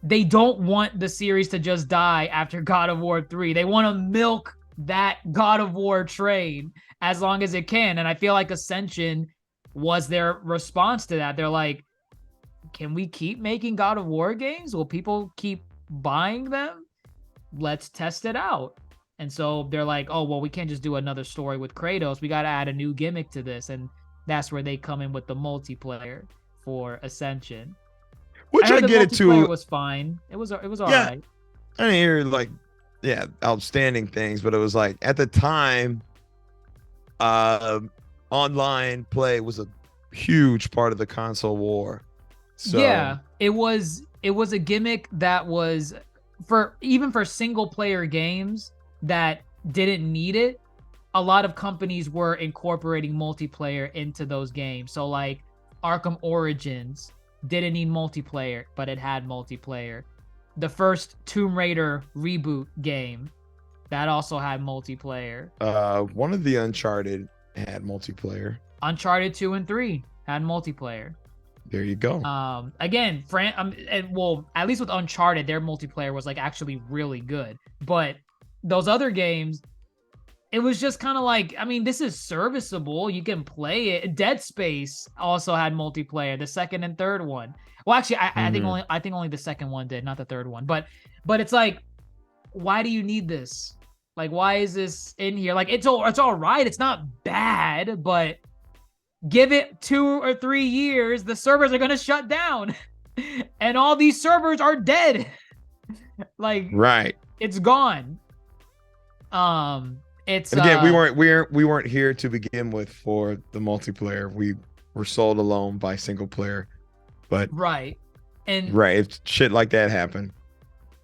don't want the series to just die after God of War 3. They want to milk that God of War train as long as it can. And I feel like Ascension was their response to that. They're like, can we keep making God of War games? Will people keep buying them? Let's test it out. And so they're like, oh, well, we can't just do another story with Kratos. We got to add a new gimmick to this. And that's where they come in with the multiplayer for Ascension. Which I get it too. It was fine. It was all right. I didn't hear like, outstanding things, but it was like at the time, online play was a huge part of the console war. So yeah, it was a gimmick that was for single player games that didn't need it. A lot of companies were incorporating multiplayer into those games. So like Arkham Origins didn't need multiplayer, but it had multiplayer. The first Tomb Raider reboot game, that also had multiplayer. One of the Uncharted had multiplayer. Uncharted 2 and 3 had multiplayer. There you go. Again, at least with Uncharted, their multiplayer was like actually really good. But those other games, it was just kind of like, I mean, this is serviceable. You can play it. Dead Space also had multiplayer, the second and third one. Well, actually, I think only the second one did, not the third one. But it's like, why do you need this? Like, why is this in here? Like, it's all right. It's not bad, but give it 2 or 3 years, the servers are gonna shut down, and all these servers are dead. Like, right, it's gone. It's and again, we weren't here to begin with for the multiplayer. We were sold alone by single player, but right, and if shit like that happened.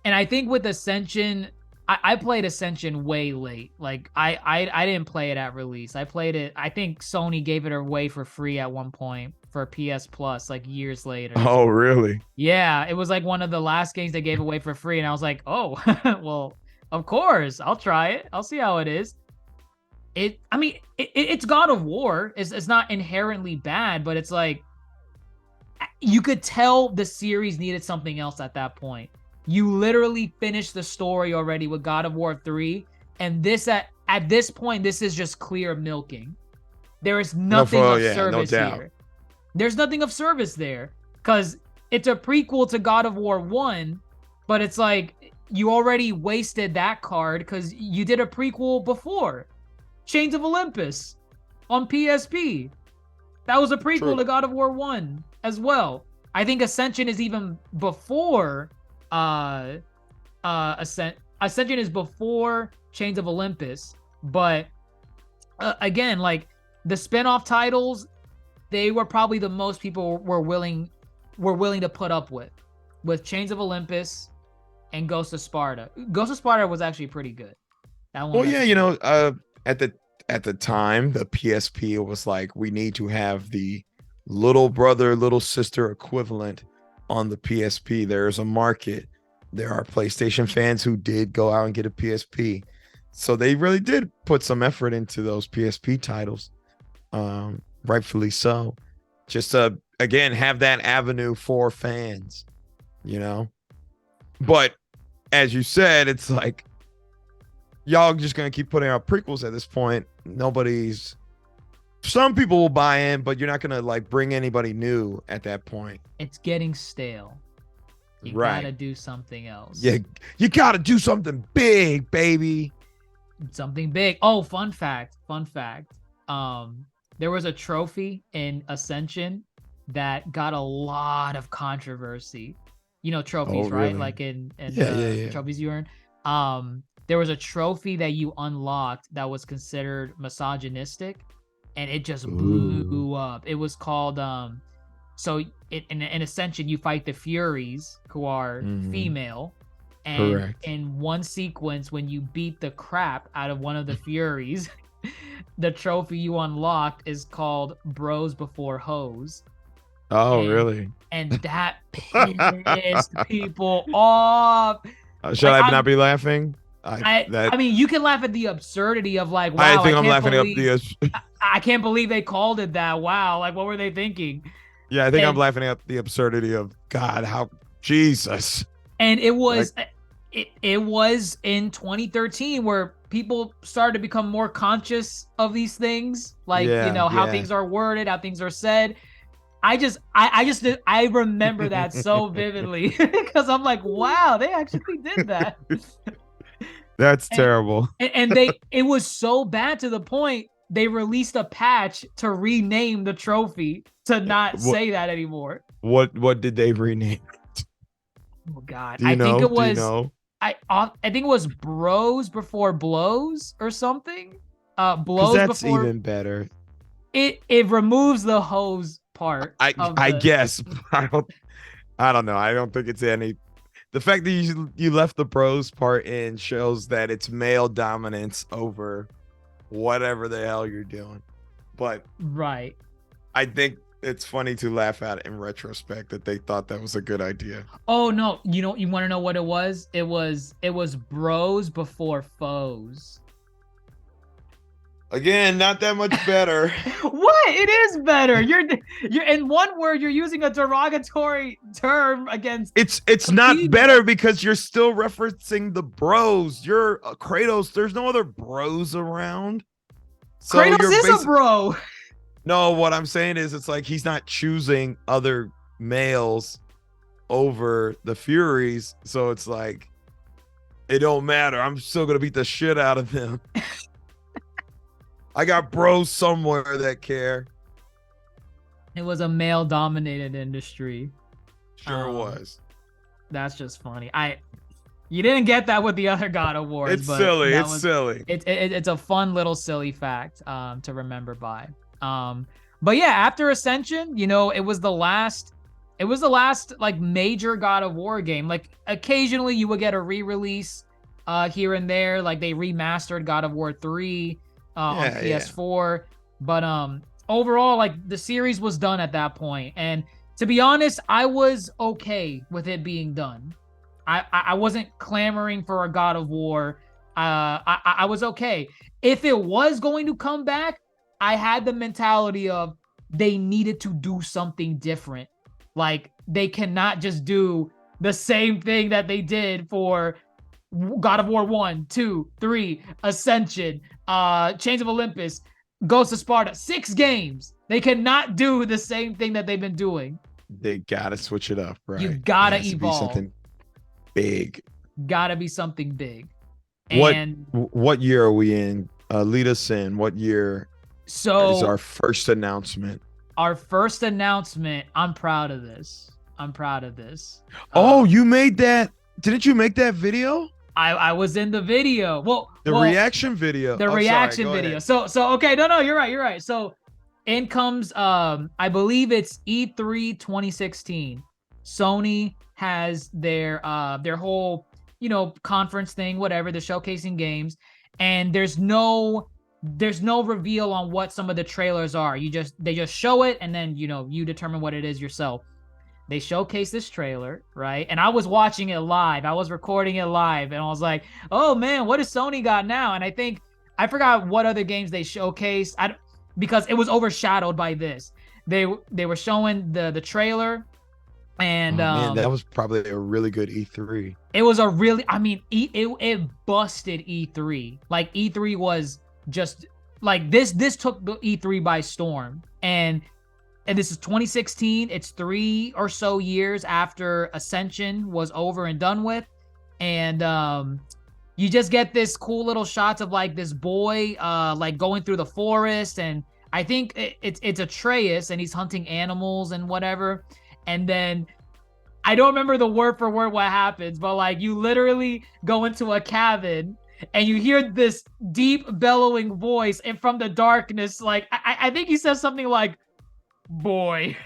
And I think with Ascension, I played Ascension way late. Like I didn't play it at release. I played it. I think Sony gave it away for free at one point for PS Plus, like years later. Oh, really? Yeah, it was like one of the last games they gave away for free, and I was like, oh, well, of course, I'll try it. I'll see how it is. It's God of War. It's not inherently bad, but it's like you could tell the series needed something else at that point. You literally finished the story already with God of War 3, and this at this point, this is just clear milking. There is nothing of service here. There's nothing of service there because it's a prequel to God of War 1, but it's like you already wasted that card because you did a prequel before. Chains of Olympus on PSP. That was a prequel to God of War 1 as well. I think Ascension is even before Ascension is before Chains of Olympus, but again, like the spinoff titles, they were probably the most people were willing to put up with Chains of Olympus and Ghost of Sparta. Ghost of Sparta was actually pretty good. That one. Well, yeah, you know, at the time, the PSP was like, we need to have the little brother, little sister equivalent on the PSP. There's a market. There are PlayStation fans who did go out and get a PSP. So they really did put some effort into those PSP titles. Rightfully so. Just to, again, have that avenue for fans, you know? But as you said, it's like, y'all just going to keep putting out prequels at this point. Some people will buy in, but you're not going to like bring anybody new at that point. It's getting stale. You gotta do something else. Yeah, you gotta do something big, baby. Something big. Oh, fun fact. There was a trophy in Ascension that got a lot of controversy. You know, trophies, right? Like in trophies you earn. There was a trophy that you unlocked that was considered misogynistic, and it just blew up. It was called so in Ascension you fight the Furies, who are female, and in one sequence when you beat the crap out of one of the Furies, the trophy you unlocked is called Bros Before Hoes. Really? And that pissed people off. Should I not be laughing? I mean, you can laugh at the absurdity of like, wow, I'm laughing at the. I can't believe they called it that. Wow, like what were they thinking? Yeah, I think I'm laughing at the absurdity of God, how Jesus. And it was it was in 2013 where people started to become more conscious of these things, like how things are worded, how things are said. I remember that so vividly because I'm like, wow, they actually did that. That's terrible. And it was so bad to the point they released a patch to rename the trophy to not say that anymore. What did they rename it? Oh God, I think it was. I think it was Bros Before Blows or something. Blows that's before. Even better. It removes the hose part. I guess. I don't know. I don't think it's any. The fact that you left the bros part in shows that it's male dominance over whatever the hell you're doing. But right. I think it's funny to laugh at it in retrospect that they thought that was a good idea. Oh no, you want to know what it was? It was Bros Before Foes. Again, not that much better. What? It is better. You're in one word. You're using a derogatory term against. It's not better because you're still referencing the bros. You're Kratos. There's no other bros around. So Kratos is a bro. No, what I'm saying is, it's like he's not choosing other males over the Furies. So it's like, it don't matter. I'm still gonna beat the shit out of them. I got bros somewhere that care. It was a male-dominated industry. Sure was. That's just funny. You didn't get that with the other God of Wars. It's silly. It's a fun little silly fact to remember by. But yeah, after Ascension, it was the last like major God of War game. Like occasionally you would get a re-release here and there. Like they remastered God of War 3 on PS4. But overall, like the series was done at that point. And to be honest, I was okay with it being done. I wasn't clamoring for a God of War. I was okay. If it was going to come back, I had the mentality of they needed to do something different. Like they cannot just do the same thing that they did for God of War 1, 2, 3, Ascension, Chains of Olympus, Ghost of Sparta. 6 games. They cannot do the same thing that they've been doing. They gotta switch it up, right? You gotta it has evolve. To be something big. Gotta be something big. What year are we in? Lead us in. What year is our first announcement? Our first announcement. I'm proud of this. Oh, you made that? Didn't you make that video? I was in the video. The reaction video. The reaction video. So okay, no, you're right. So in comes I believe it's E3 2016. Sony has their whole, conference thing, whatever, they're showcasing games, and there's no reveal on what some of the trailers are. They just show it, and then you determine what it is yourself. They showcase this trailer, right? And I was watching it live. I was recording it live, and I was like, "Oh man, what has Sony got now?" And I forgot what other games they showcased. Because it was overshadowed by this. They were showing the trailer, and man, that was probably a really good E3. It was a really, it busted E3. Like E3 was just like this took the E3 by storm. And this is 2016. It's 3 or so years after Ascension was over and done with. And you just get this cool little shots of like this boy like going through the forest, and I think it's Atreus, and he's hunting animals and whatever. And then I don't remember the word for word what happens, but like you literally go into a cabin and you hear this deep bellowing voice, and from the darkness, like I think he says something like, "Boy."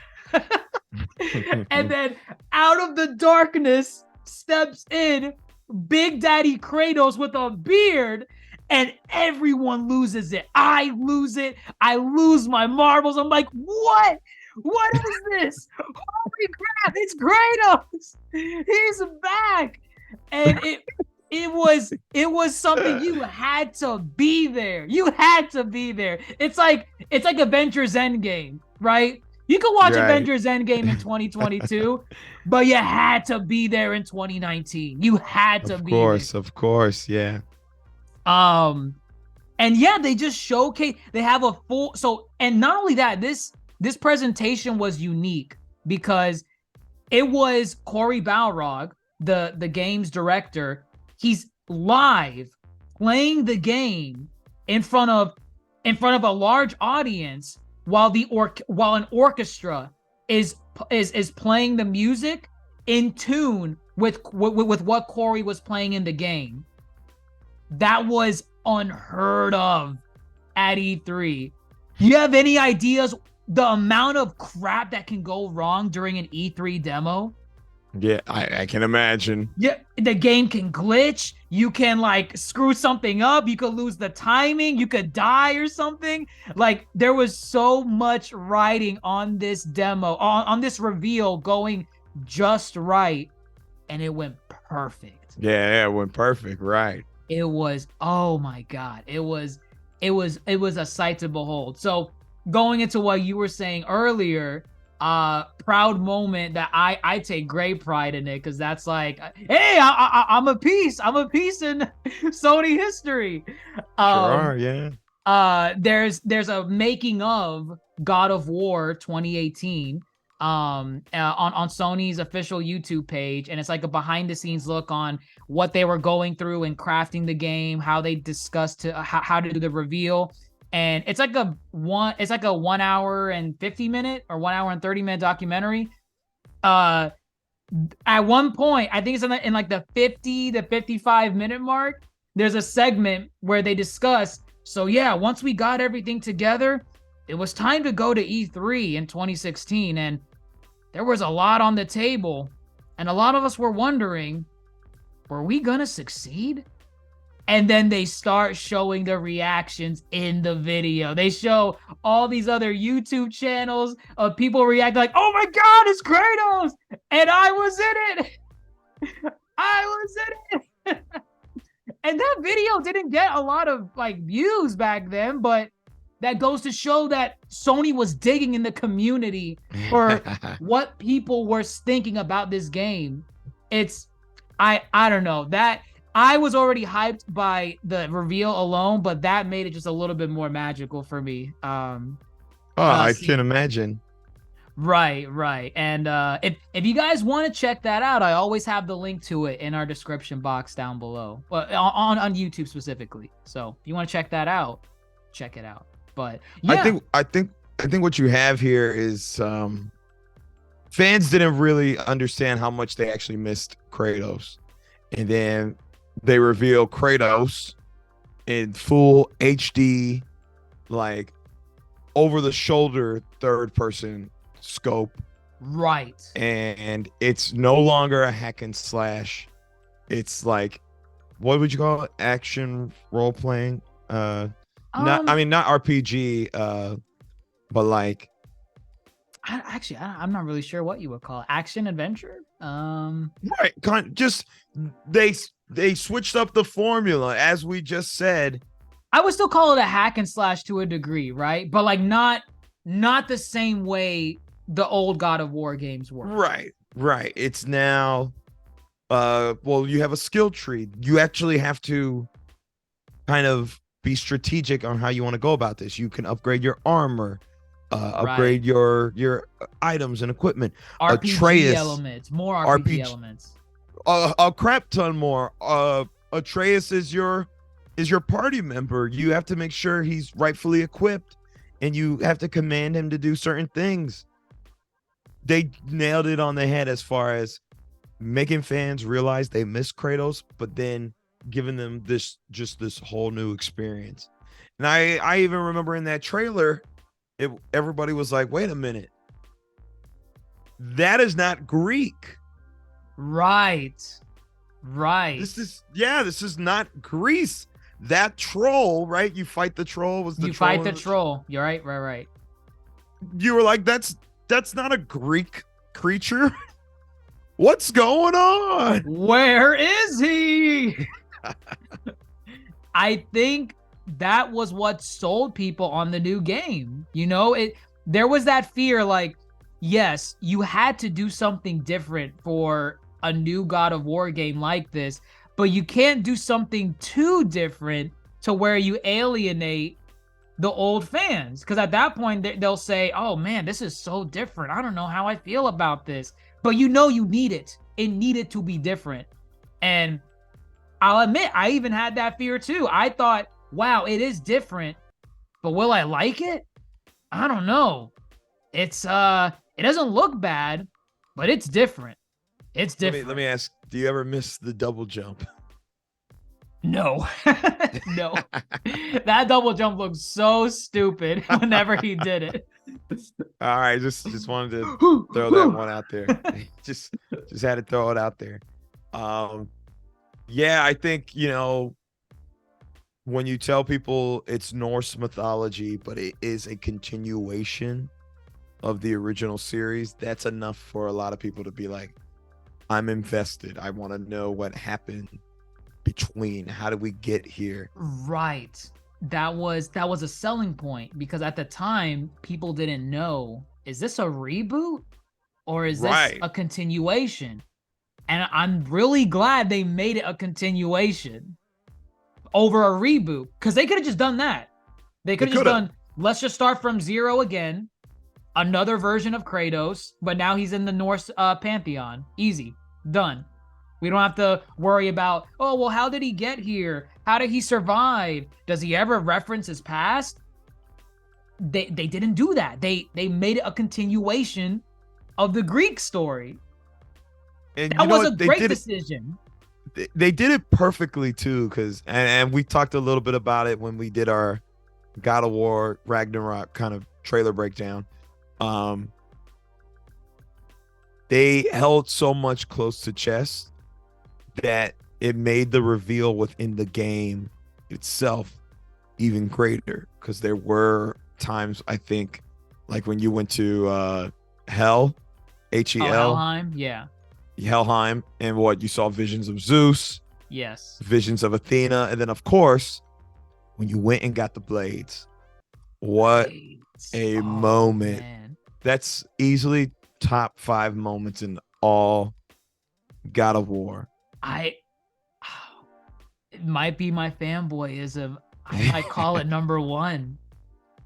And then out of the darkness steps in Big Daddy Kratos with a beard, and everyone loses it. I lose it. I lose my marbles. I'm like, what? What is this? Holy crap, it's Kratos. He's back. And it was something. You had to be there. You had to be there. It's like Avengers Endgame, right? You could watch Avengers Endgame in 2022, but you had to be there in 2019. You had to be there. Of course, yeah. And yeah, they just showcase. They have a full. And not only that, this presentation was unique because it was Cory Balrog, the game's director. He's live playing the game in front of a large audience, while an orchestra is playing the music in tune with what Cory was playing in the game. That was unheard of at E3. Do you have any ideas the amount of crap that can go wrong during an E3 demo? Yeah, I can imagine. Yeah, the game can glitch. You can like screw something up. You could lose the timing. You could die or something. Like there was so much writing on this demo, on this reveal going just right, and it went perfect. Yeah, it went perfect, right? It was, oh my God, it was a sight to behold. So going into what you were saying earlier, proud moment that I take great pride in it, because that's like, hey, I'm a piece in Sony history. Sure, yeah. There's a making of God of War 2018 on Sony's official YouTube page, and it's like a behind the scenes look on what they were going through in crafting the game, how they discussed how to do the reveal. And it's like a 1 hour and 50 minute or 1 hour and 30 minute documentary. At one point, I think it's in like the 50 to 55 minute mark, there's a segment where they discuss, so yeah, once we got everything together, it was time to go to E3 in 2016, and there was a lot on the table, and a lot of us were wondering, were we gonna succeed? And then they start showing the reactions in the video. They show all these other YouTube channels of people react like, "Oh my God, it's Kratos!" And I was in it. I was in it. And that video didn't get a lot of like views back then, but that goes to show that Sony was digging in the community for what people were thinking about this game. It's I don't know. That I was already hyped by the reveal alone, but that made it just a little bit more magical for me. I can imagine. Right. And if you guys want to check that out, I always have the link to it in our description box down below. Well, on YouTube specifically. So if you want to check that out, check it out. But yeah. I think what you have here is fans didn't really understand how much they actually missed Kratos. And then they reveal Kratos in full HD, like over the shoulder third person scope. Right. And it's no longer a hack and slash. It's like, what would you call it? Action role playing? Not RPG, but like I'm not really sure what you would call it. Action adventure. Right. Just they switched up the formula, as we just said. I would still call it a hack and slash to a degree, right? But like not the same way the old God of War games were. Right. It's now well, you have a skill tree. You actually have to kind of be strategic on how you want to go about this. You can upgrade your armor, upgrade your items and equipment. RPG elements, more RPG elements. A crap ton more. Atreus is your party member. You have to make sure he's rightfully equipped, and you have to command him to do certain things. They nailed it on the head as far as making fans realize they miss Kratos, but then giving them this whole new experience. And I even remember in that trailer, everybody was like, wait a minute, that is not Greek. Right. This is not Greece. That troll, right? You fight the troll. Troll. You're right. You were like, that's not a Greek creature. What's going on? Where is he? I think that was what sold people on the new game. You know, there was that fear, like, yes, you had to do something different for a new God of War game like this, but you can't do something too different to where you alienate the old fans. Because at that point, they'll say, oh man, this is so different. I don't know how I feel about this. But you know you need it. It needed to be different. And I'll admit, I even had that fear too. I thought, wow, it is different, but will I like it? I don't know. It's it doesn't look bad, but it's different. It's different. Let me ask, do you ever miss the double jump? No. No. That double jump looked so stupid whenever he did it. All right, just wanted to throw that one out there. just had to throw it out there. Yeah, I think, you know, when you tell people it's Norse mythology, but it is a continuation of the original series, that's enough for a lot of people to be like, I'm invested. I want to know what happened between. How did we get here? Right. That was a selling point, because at the time people didn't know, is this a reboot or is this a continuation? And I'm really glad they made it a continuation over a reboot, because they could have just done that. They could have just done, let's just start from zero again, another version of Kratos, but now he's in the Norse pantheon. Easy. Done. We don't have to worry about, oh, well, how did he get here? How did he survive? Does he ever reference his past? They didn't do that. They made it a continuation of the Greek story. And that was a great decision. They did it perfectly too, because and we talked a little bit about it when we did our God of War Ragnarok kind of trailer breakdown. They held so much close to chest that it made the reveal within the game itself even greater, because there were times, I think, like when you went to Hell, Hel, Helheim, yeah, Helheim, and what you saw visions of Zeus, yes, visions of Athena, and then of course when you went and got the blades. What a moment. Man. That's easily top 5 moments in all God of War. It might be my fanboyism. I might call it number 1.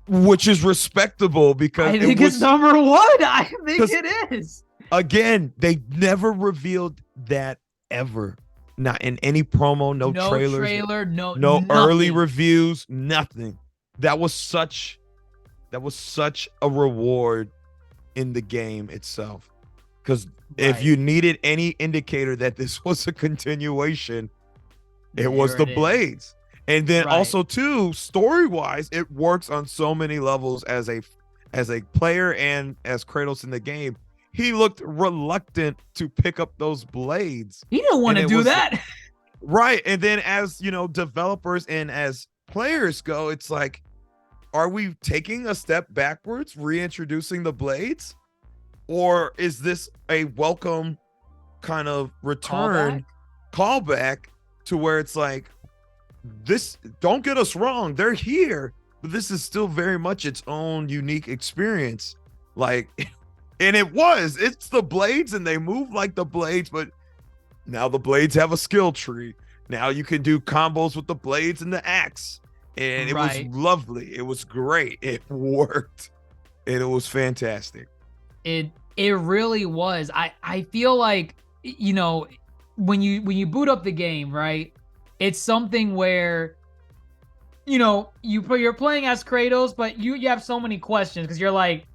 Which is respectable, because I think it's number 1. I think it is. Again, they never revealed that ever. Not in any promo, no trailers, no early reviews, nothing. That was such a reward in the game itself. Because if you needed any indicator that this was a continuation, it was the blades. And then also too, story-wise, it works on so many levels as a player and as Kratos in the game. He looked reluctant to pick up those blades. He didn't want to do that. Right. And then as, developers and as players go, it's like, are we taking a step backwards, reintroducing the blades? Or is this a welcome kind of return, callback to where it's like, this, don't get us wrong, they're here, but this is still very much its own unique experience. Like, and it's the blades and they move like the blades, but now the blades have a skill tree. Now you can do combos with the blades and the axe. And it was lovely. It was great. It worked. And it was fantastic. It really was. I feel like, when you boot up the game, right? It's something where, you're playing as Kratos, but you have so many questions because you're like,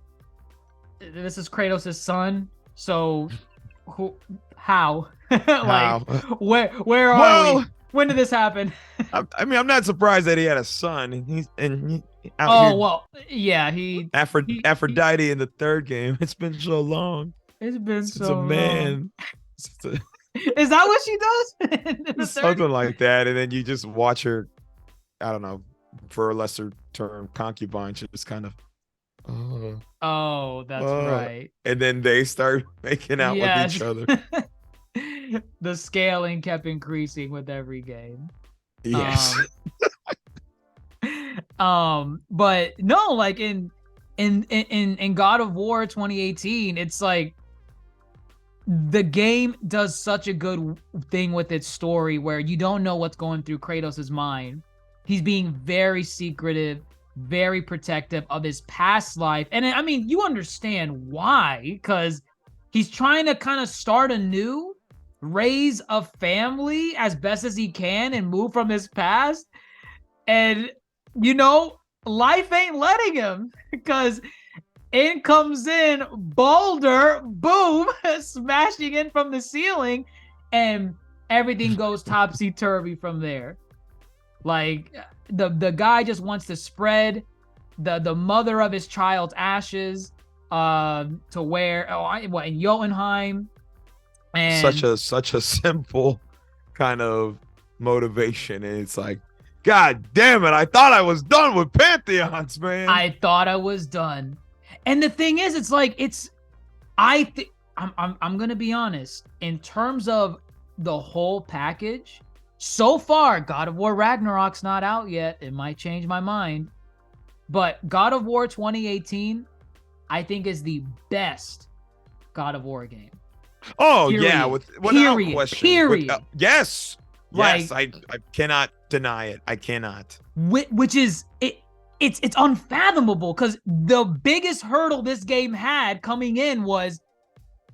this is Kratos' son, so how? Like, where are we? When did this happen? I mean, I'm not surprised that he had a son, and Aphrodite in the third game. It's been so long. It's been so long. Man. Is that what she does? Something like that, and then you just watch her, I don't know, for a lesser term, concubine, just kind of that's right. And then they start making out with each other. The scaling kept increasing with every game. Yes. But no, like in God of War 2018, it's like the game does such a good thing with its story where you don't know what's going through Kratos' mind. He's being very secretive, very protective of his past life. And I mean, you understand why, because he's trying to kind of start anew, raise a family as best as he can and move from his past. And, life ain't letting him, because in comes in Boulder, boom, smashing in from the ceiling, and everything goes topsy-turvy from there. Like, the guy just wants to spread the mother of his child's ashes to where in Jotunheim. And such a simple kind of motivation, and it's like, God damn it, I thought I was done with pantheons, man. I thought I was done. And the thing is, it's like, I'm gonna be honest, in terms of the whole package, so far, God of War Ragnarok's not out yet. It might change my mind. But God of War 2018, I think, is the best God of War game. Oh, yeah, without question. Period. Yes. Yes, I cannot deny it. I cannot. Which is, it's unfathomable, because the biggest hurdle this game had coming in was,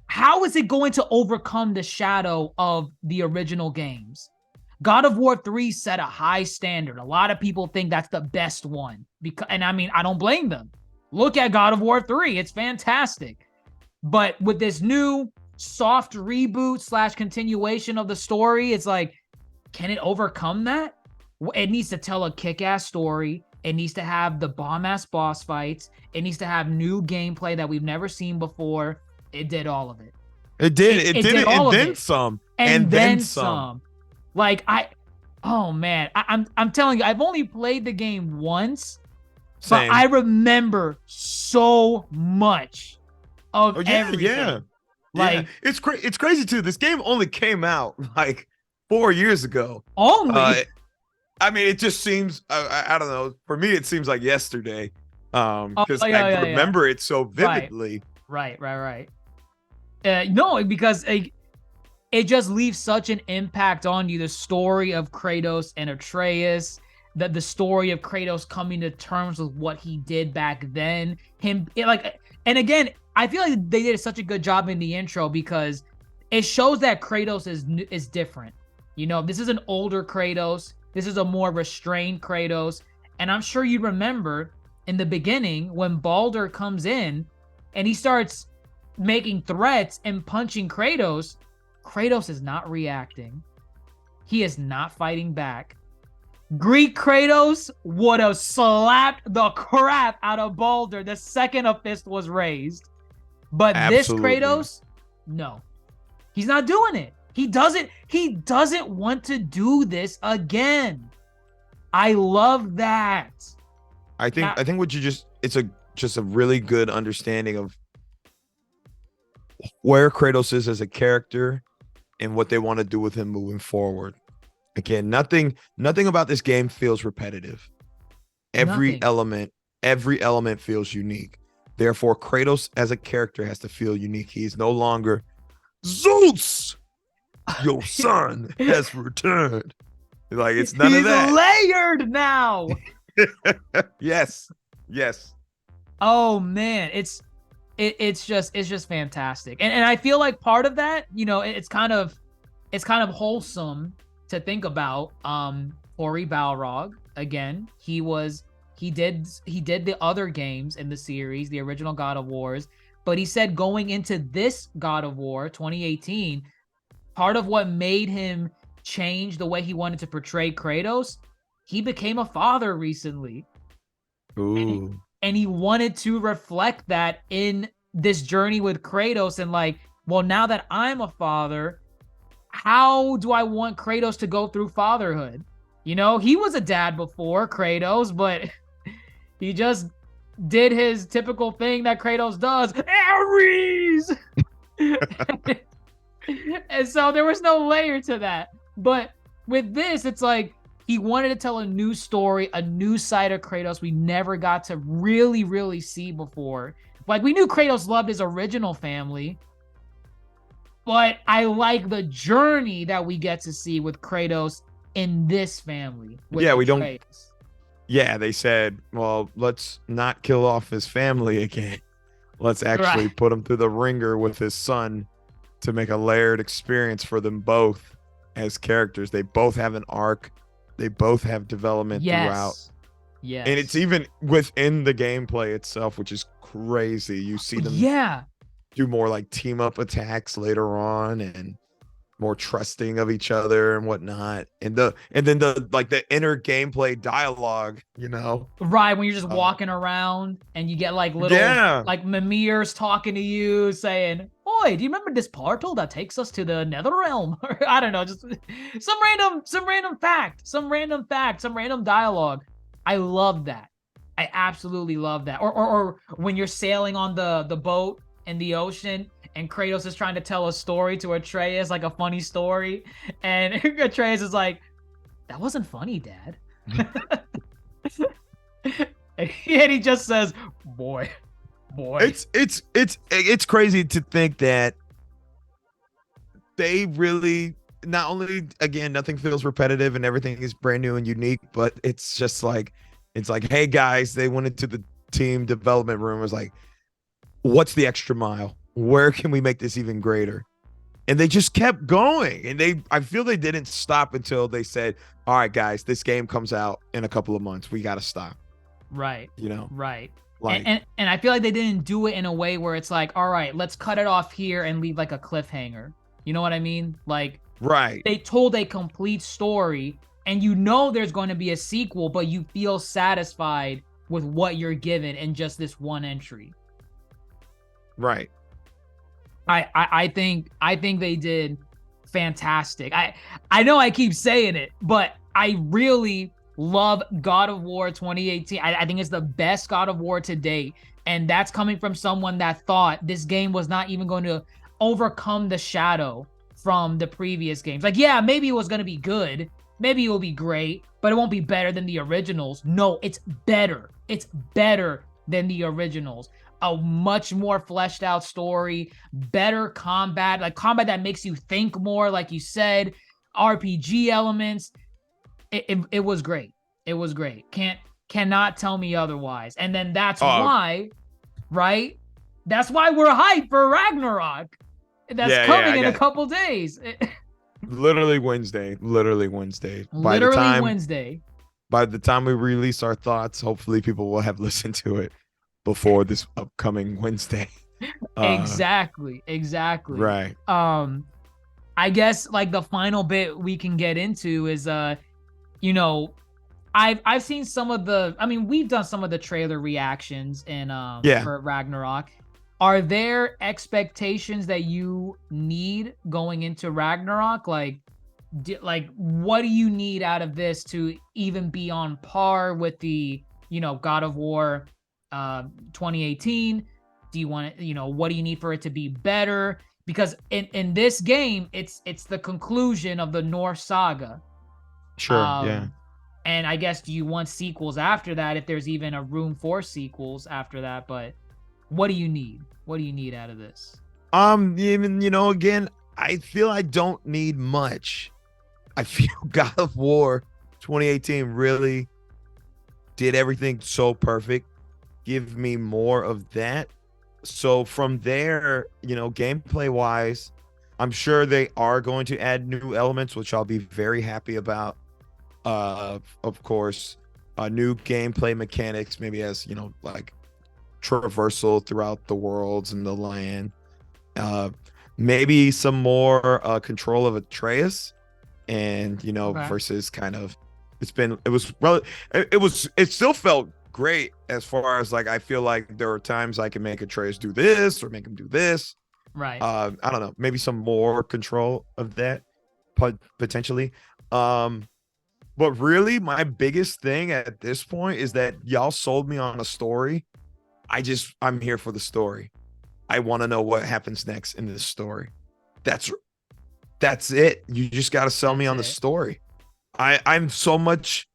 how is it going to overcome the shadow of the original games? God of War 3 set a high standard. A lot of people think that's the best one. And I mean, I don't blame them. Look at God of War 3. It's fantastic. But with this new soft reboot / continuation of the story, it's like, can it overcome that? It needs to tell a kick-ass story. It needs to have the bomb-ass boss fights. It needs to have new gameplay that we've never seen before. It did all of it. It did. It did it, and then some. And then some. Like oh man, I'm telling you, I've only played the game once, but Same. I remember so much of everything. Yeah. Like It's crazy too. This game only came out like 4 years ago. only I mean, it just seems I don't know. For me, it seems like yesterday. Because yeah. remember it so vividly. Right. No, because it just leaves such an impact on you. The story of Kratos and Atreus, that the story of Kratos coming to terms with what he did back then. And again, I feel like they did such a good job in the intro because it shows that Kratos is different. You know, this is an older Kratos. This is a more restrained Kratos. And I'm sure you remember in the beginning when Baldur comes in and he starts making threats and punching Kratos. Kratos is not reacting. He is not fighting back. Greek Kratos would have slapped the crap out of Baldur the second a fist was raised. But Absolutely. This Kratos, no. He's not doing it. He doesn't want to do this again. I love that. I think what you it's just a really good understanding of where Kratos is as a character and what they want to do with him moving forward. Again, nothing about this game feels repetitive. Every element feels unique. Therefore, Kratos as a character has to feel unique. He is no longer Zeus. Your son has returned. Like it's none of that. He's layered now. Yes. Oh man, it's just fantastic. And I feel like part of that, you know, it's kind of wholesome to think about. Ori Balrog, again, he did the other games in the series, the original God of Wars, but he said going into this God of War 2018, part of what made him change the way he wanted to portray Kratos, he became a father recently. Ooh. And he wanted to reflect that in this journey with Kratos and like, well, now that I'm a father, how do I want Kratos to go through fatherhood? You know, he was a dad before, Kratos, but he just did his typical thing that Kratos does. Ares! And so there was no layer to that. But with this, it's like he wanted to tell a new story, a new side of Kratos we never got to really, really see before. Like, we knew Kratos loved his original family, but I like the journey that we get to see with Kratos in this family. Yeah, we don't. Yeah, they said, well, let's not kill off his family again. Let's actually put him through the ringer with his son to make a layered experience for them both as characters. They both have an arc. They both have development throughout. Yes. And it's even within the gameplay itself, which is crazy. You see them do more like team up attacks later on and more trusting of each other and whatnot. And then the inner gameplay dialogue, you know. Right, when you're just walking around and you get like little like Mimir's talking to you saying, "Oi, do you remember this portal that takes us to the Nether Realm?" Or I don't know, just some random fact, some random dialogue. I love that. I absolutely love that. Or when you're sailing on the boat in the ocean and Kratos is trying to tell a story to Atreus, like a funny story, and Atreus is like, "That wasn't funny, Dad." And he just says, boy. It's crazy to think that they really, not only, again, nothing feels repetitive and everything is brand new and unique, but it's just like, hey guys, they went into the team development room, was like, what's the extra mile? Where can we make this even greater? And they just kept going. And I feel they didn't stop until they said, all right, guys, this game comes out in a couple of months. We got to stop. Right. You know? Right. Like, and I feel like they didn't do it in a way where it's like, all right, let's cut it off here and leave like a cliffhanger. You know what I mean? Like, right. They told a complete story and you know there's going to be a sequel, but you feel satisfied with what you're given in just this one entry. Right. I think they did fantastic. I know I keep saying it, but I really love God of War 2018. I think it's the best God of War to date. And that's coming from someone that thought this game was not even going to overcome the shadow from the previous games. Like, yeah, maybe it was going to be good. Maybe it will be great, but it won't be better than the originals. No, it's better. It's better than the originals. A much more fleshed out story, better combat, like combat that makes you think more, like you said, RPG elements. It was great. It was great. Cannot tell me otherwise. And then that's why, right? That's why we're hyped for Ragnarok. That's coming in a couple days. Literally Wednesday. Literally Wednesday. By the time we release our thoughts, hopefully people will have listened to it before this upcoming Wednesday. Exactly. Right. I guess like the final bit we can get into is you know, I've seen some of we've done some of the trailer reactions in for Ragnarok. Are there expectations that you need going into Ragnarok? Like what do you need out of this to even be on par with the, God of War 2018? Do you want to, what do you need for it to be better? Because in this game, it's the conclusion of the Norse saga. Sure, yeah. And I guess, do you want sequels after that, if there's even a room for sequels after that? But what do you need? What do you need out of this? Again, I feel I don't need much. I feel God of War 2018 really did everything so perfect. Give me more of that. So from there, gameplay wise, I'm sure they are going to add new elements, which I'll be very happy about. Of course, new gameplay mechanics, maybe as like traversal throughout the worlds and the land. Maybe some more control of Atreus, and versus kind of it still felt great as far as like I feel like there were times I can make Atreus do this or make him do this. Right. I don't know, maybe some more control of that potentially. But really, my biggest thing at this point is that y'all sold me on a story. I'm here for the story. I want to know what happens next in this story. That's it. You just got to sell me on the story. I'm so much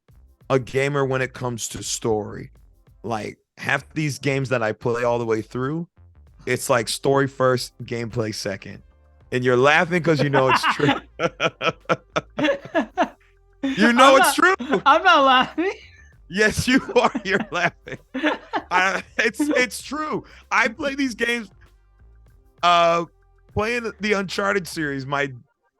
a gamer when it comes to story. Like half these games that I play all the way through, it's like story first, gameplay second. And you're laughing because it's true. It's true. I'm not laughing. Yes, you are. You're laughing. It's true. I play these games. Playing the Uncharted series, my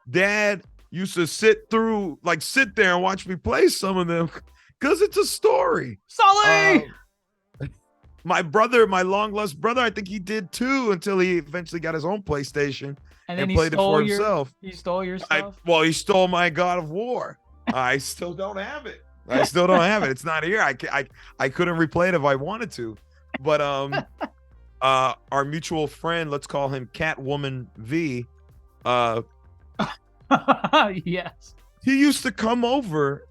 dad used to sit there and watch me play some of them because it's a story. Sully! My brother, my long lost brother, I think he did too until he eventually got his own PlayStation and played it for himself. He stole your stuff? He stole my God of War. I still don't have it. It's not here. I couldn't replay it if I wanted to. But our mutual friend, let's call him Catwoman V. Yes. He used to come over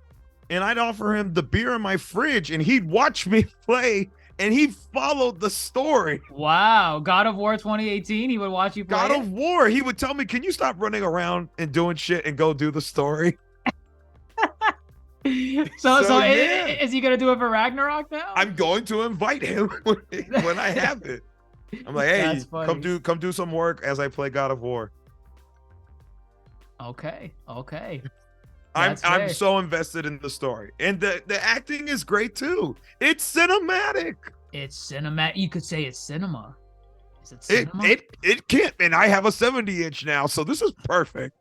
and I'd offer him the beer in my fridge and he'd watch me play and he followed the story. Wow. God of War 2018, he would watch you play God of War. He would tell me, can you stop running around and doing shit and go do the story? So yeah. Is he gonna do it for Ragnarok now? I'm going to invite him when I have it. I'm like, hey, come do some work as I play God of War. Okay. I'm so invested in the story, and the acting is great too. It's cinematic. It's cinematic. You could say it's cinema. Is it cinema? It can't. And I have a 70-inch now, so this is perfect.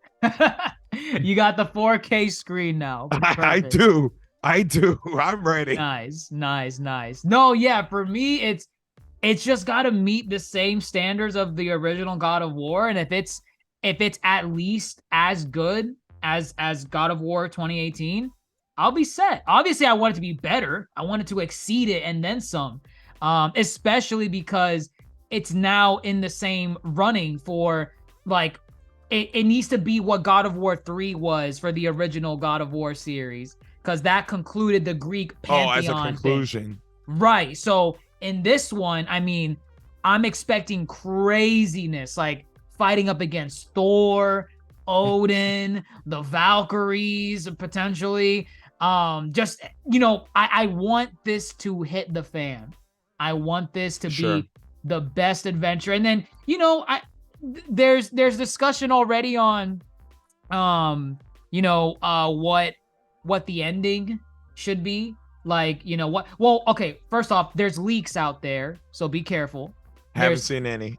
You got the 4K screen now. I do. I'm ready. Nice. No, yeah, for me, it's just got to meet the same standards of the original God of War, and if it's at least as good as God of War 2018, I'll be set. Obviously, I want it to be better. I want it to exceed it and then some. Especially because it's now in the same running for like it needs to be what God of War 3 was for the original God of War series, because that concluded the Greek pantheon. As a conclusion. Thing. Right. So in this one, I mean, I'm expecting craziness, like fighting up against Thor, Odin, the Valkyries, potentially. Just, you know, I want this to hit the fan. I want this to be the best adventure. And then, you know, there's discussion already on you know, what the ending should be. Like, you know what? Well, okay, first off, there's leaks out there, so be careful. Haven't seen any.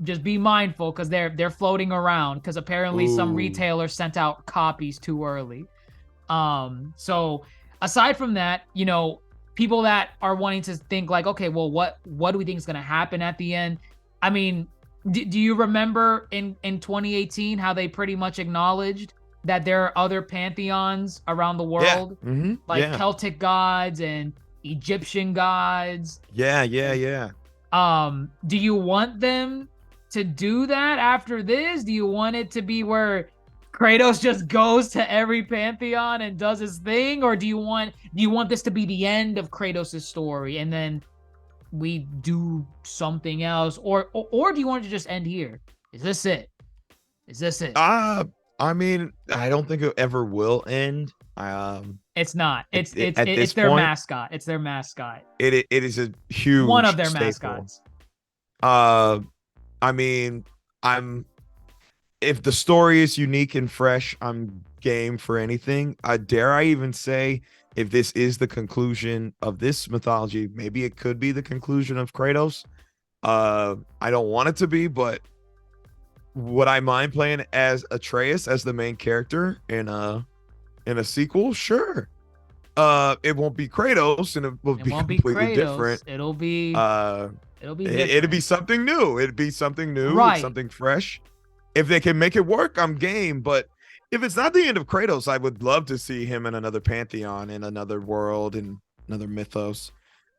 Just be mindful, because they're floating around, because apparently some retailers sent out copies too early. So aside from that, you know, people that are wanting to think like, okay, well, what do we think is going to happen at the end? I mean, do you remember in 2018 how they pretty much acknowledged that there are other pantheons around the world, like Celtic gods and Egyptian gods? Yeah. Do you want them to do that after this? Do you want it to be where Kratos just goes to every pantheon and does his thing, or do you want this to be the end of Kratos' story and then we do something else, or do you want it to just end here? Is this it? I mean, I don't think it ever will end. It's not. It's their mascot. It's their mascot. It is a huge one of their staple. mascots. I mean, if the story is unique and fresh, I'm game for anything. Dare I even say, if this is the conclusion of this mythology, maybe it could be the conclusion of Kratos. I don't want it to be, but would I mind playing as Atreus as the main character in a sequel? Sure. It won't be Kratos, and it will be completely different. It'll be something new. It'd be something new, right? Something fresh. If they can make it work, I'm game. But if it's not the end of Kratos, I would love to see him in another pantheon, in another world, in another mythos.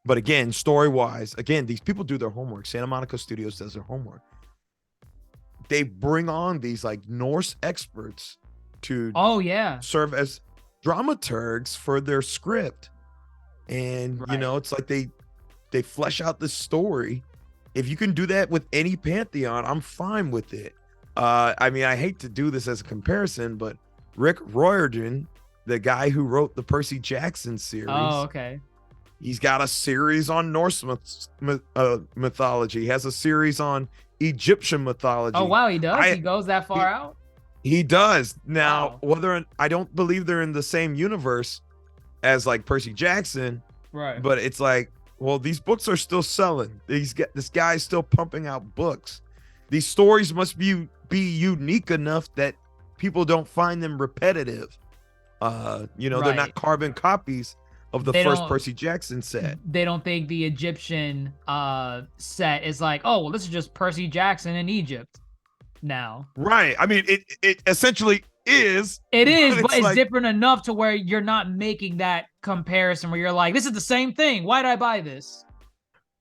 But again, story-wise, these people do their homework. Santa Monica Studios does their homework. They bring on these like Norse experts to serve as dramaturgs for their script. And you know, it's like they flesh out the story. If you can do that with any pantheon, I'm fine with it. I mean, I hate to do this as a comparison, but Rick Riordan, the guy who wrote the Percy Jackson series, he's got a series on Norse mythology. He has a series on Egyptian mythology. Oh wow, he does. He goes that far out. He does. Now, I don't believe they're in the same universe as like Percy Jackson, right? But it's like, well, these books are still selling. This guy's still pumping out books. These stories must be unique enough that people don't find them repetitive. You know, they're not carbon copies of the first Percy Jackson set. They don't think the Egyptian set is like, oh, well, this is just Percy Jackson in Egypt now. Right. I mean, it essentially is. It is, but it's like, different enough to where you're not making that comparison where you're like, this is the same thing. Why did I buy this?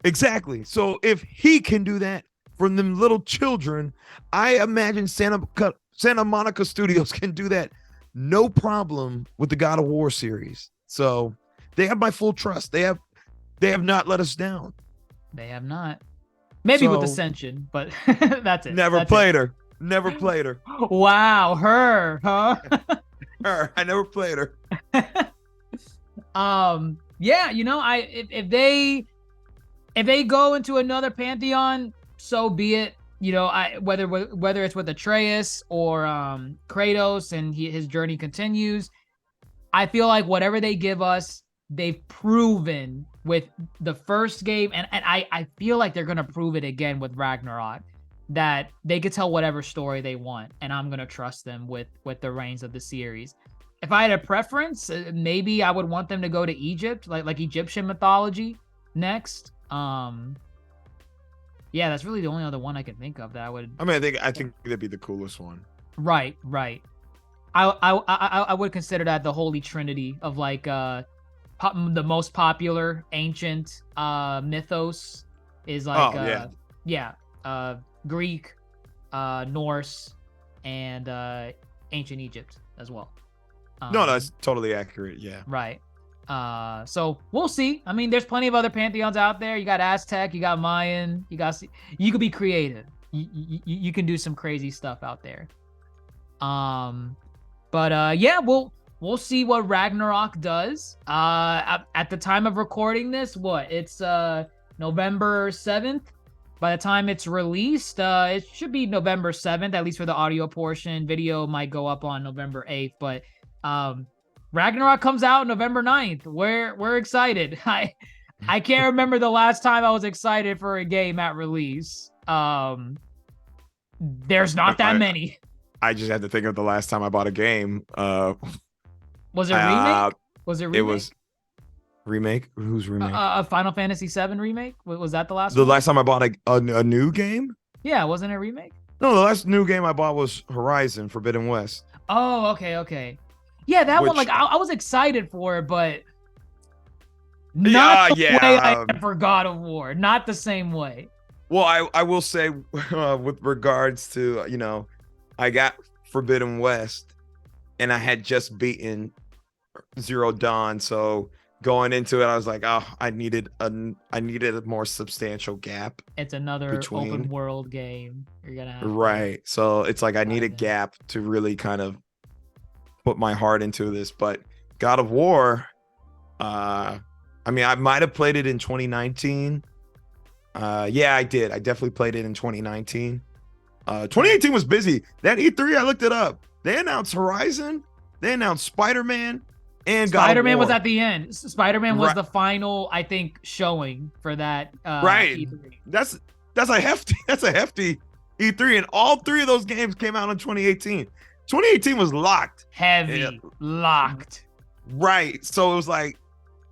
Exactly. So if he can do that from them little children, I imagine Santa Monica Studios can do that no problem with the God of War series. So they have my full trust. They have not let us down. They have not. Maybe with Ascension, but that's it. Never played her. Wow, her, huh? Her. I never played her. Yeah, you know, if they go into another pantheon, so be it. You know, whether it's with Atreus or Kratos and his journey continues, I feel like whatever they give us, they've proven with the first game, and I feel like they're gonna prove it again with Ragnarok, that they could tell whatever story they want, and I'm gonna trust them with the reins of the series. If I had a preference, maybe I would want them to go to Egypt, like Egyptian mythology next. Yeah, that's really the only other one I can think of that I would. I mean, I think that'd be the coolest one. Right. I would consider that the holy trinity of like the most popular ancient mythos is like Greek, Norse, and ancient Egypt as well. No, that's totally accurate. Yeah. Right. So we'll see. I mean, there's plenty of other pantheons out there. You got Aztec, you got Mayan, you could be creative. You can do some crazy stuff out there. But yeah, we'll see what Ragnarok does. At the time of recording this, it's November 7th. By the time it's released, it should be November 7th, at least for the audio portion. Video might go up on November 8th, but Ragnarok comes out November 9th. We're excited. I can't remember the last time I was excited for a game at release. There's not that many. I just had to think of the last time I bought a game. Was it remake? It was remake. Who's remake? A Final Fantasy VII remake. Was that the last? The one? last time I bought a new game? Yeah, wasn't it a remake? No, the last new game I bought was Horizon Forbidden West. Oh, okay. Yeah, that one. Like I was excited for it, but not the way I am for God of War. Not the same way. Well, I will say, with regards to I got Forbidden West, and I had just beaten Zero Dawn, so going into it, I was like, oh, I needed a more substantial gap. It's another open world game. You're gonna have right. So it's like I need a gap to really kind of put my heart into this. But God of War, I mean, I might have played it in 2019. Yeah, I did. I definitely played it in 2019. 2018 was busy. That E3, I looked it up. They announced Horizon. They announced Spider-Man. And Spider-Man was at the end. Spider-Man was the final, I think, showing for that. Right. E3. That's a hefty E3, and all three of those games came out in 2018. 2018 was locked. Locked. Right. So it was like,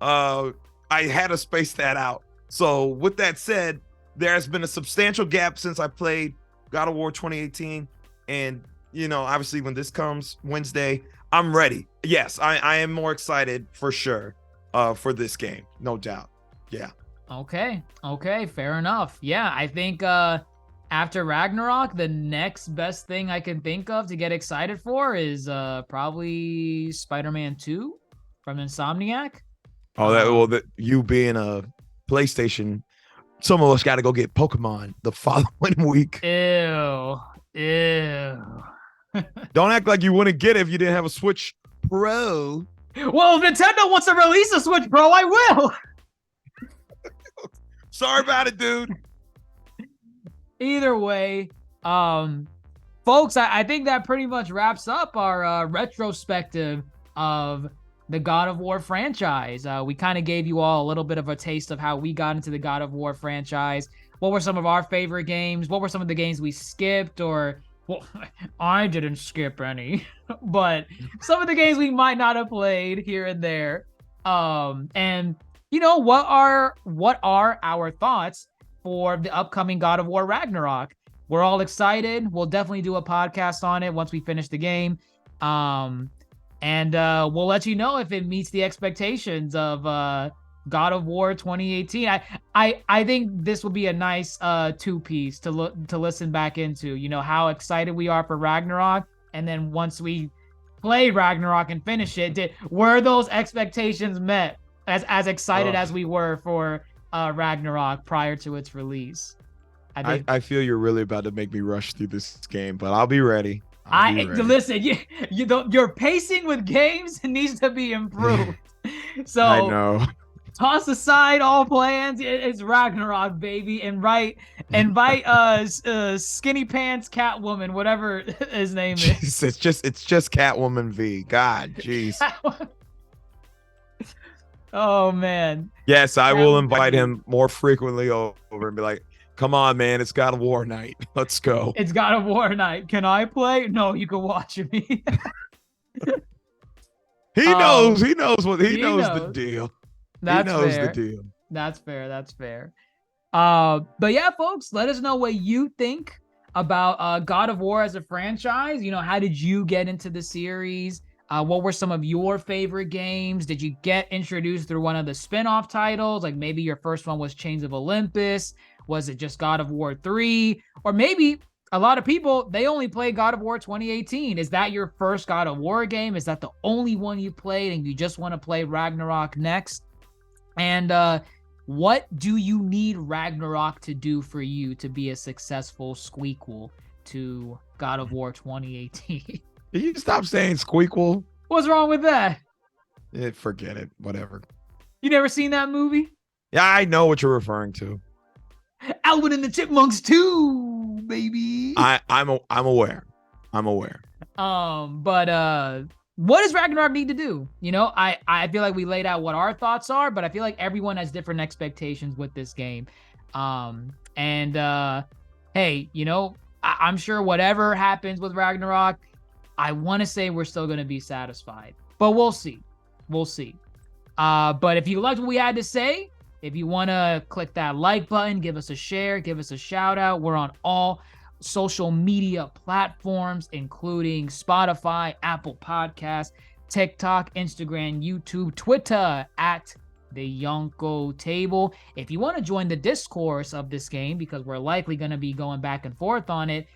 I had to space that out. So with that said, there's been a substantial gap since I played God of War 2018, and obviously when this comes Wednesday, I'm ready. Yes, I am more excited for sure for this game, no doubt. Yeah. Okay, fair enough. Yeah, I think after Ragnarok, the next best thing I can think of to get excited for is probably Spider-Man 2 from Insomniac. Oh, you being a PlayStation, some of us got to go get Pokemon the following week. Ew. Don't act like you wouldn't get it if you didn't have a Switch Pro. Well, if Nintendo wants to release a Switch Pro, I will. Sorry about it, dude. Either way, folks, I think that pretty much wraps up our retrospective of the God of War franchise. We kind of gave you all a little bit of a taste of how we got into the God of War franchise. What were some of our favorite games? What were some of the games we skipped? Or, well, I didn't skip any, but some of the games we might not have played here and there. And what are our thoughts for the upcoming God of War Ragnarok? We're all excited. We'll definitely do a podcast on it once we finish the game. And we'll let you know if it meets the expectations of God of War 2018. I think this will be a nice two-piece to listen back into. How excited we are for Ragnarok, and then once we play Ragnarok and finish it, were those expectations met as excited as we were for Ragnarok prior to its release? I feel you're really about to make me rush through this game, but I'll be ready. Listen, your pacing with games needs to be improved. So I know. Toss aside all plans. It's Ragnarok, baby. Invite Skinny Pants Catwoman, whatever his name is. Jeez, it's just Catwoman V. God, jeez. Oh man. Yes, I will invite him more frequently over and be like, come on, man, it's God of War night. Let's go. It's God of War night. Can I play? No, you can watch me. He knows the deal. That's he knows fair. the deal. That's fair. But yeah, folks, let us know what you think about God of War as a franchise. How did you get into the series? What were some of your favorite games? Did you get introduced through one of the spin-off titles? Like maybe your first one was Chains of Olympus. Was it just God of War 3? Or maybe a lot of people, they only play God of War 2018. Is that your first God of War game? Is that the only one you played and you just want to play Ragnarok next? And what do you need Ragnarok to do for you to be a successful squeakquel to God of War 2018? Did you stop saying squeakquel? What's wrong with that? Forget it. Whatever. You never seen that movie? Yeah, I know what you're referring to. Alvin and the Chipmunks 2, baby. I'm aware. I'm aware. But what does Ragnarok need to do? You know, I feel like we laid out what our thoughts are, but I feel like everyone has different expectations with this game. Hey, you know, I'm sure whatever happens with Ragnarok, I want to say we're still going to be satisfied, but we'll see. We'll see. But if you liked what we had to say, if you want to click that like button, give us a share, give us a shout out. We're on all social media platforms, including Spotify, Apple Podcasts, TikTok, Instagram, YouTube, Twitter, at the Yonko Table. If you want to join the discourse of this game, because we're likely going to be going back and forth on it,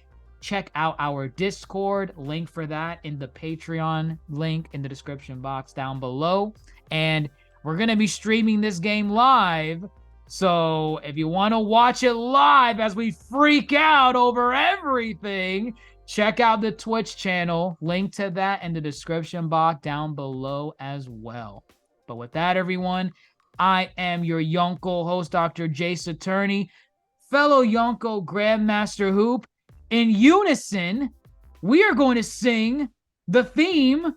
check out our Discord. Link for that in the Patreon link in the description box down below. And we're going to be streaming this game live. So if you want to watch it live as we freak out over everything, check out the Twitch channel. Link to that in the description box down below as well. But with that, everyone, I am your Yonko host, DrJaceAttorney, fellow Yonko Grandmaster Hoop. In unison, we are going to sing the theme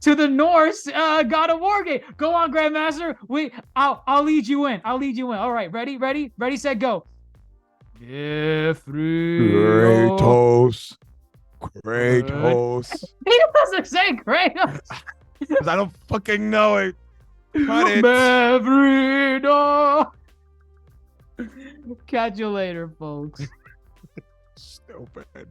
to the Norse God of War game. Go on, Grandmaster. I'll lead you in. I'll lead you in. All right, ready, set, go. Kratos. He doesn't say Kratos. Because I don't fucking know it. Cut it. Mavrino. Catch you later, folks. Stupid.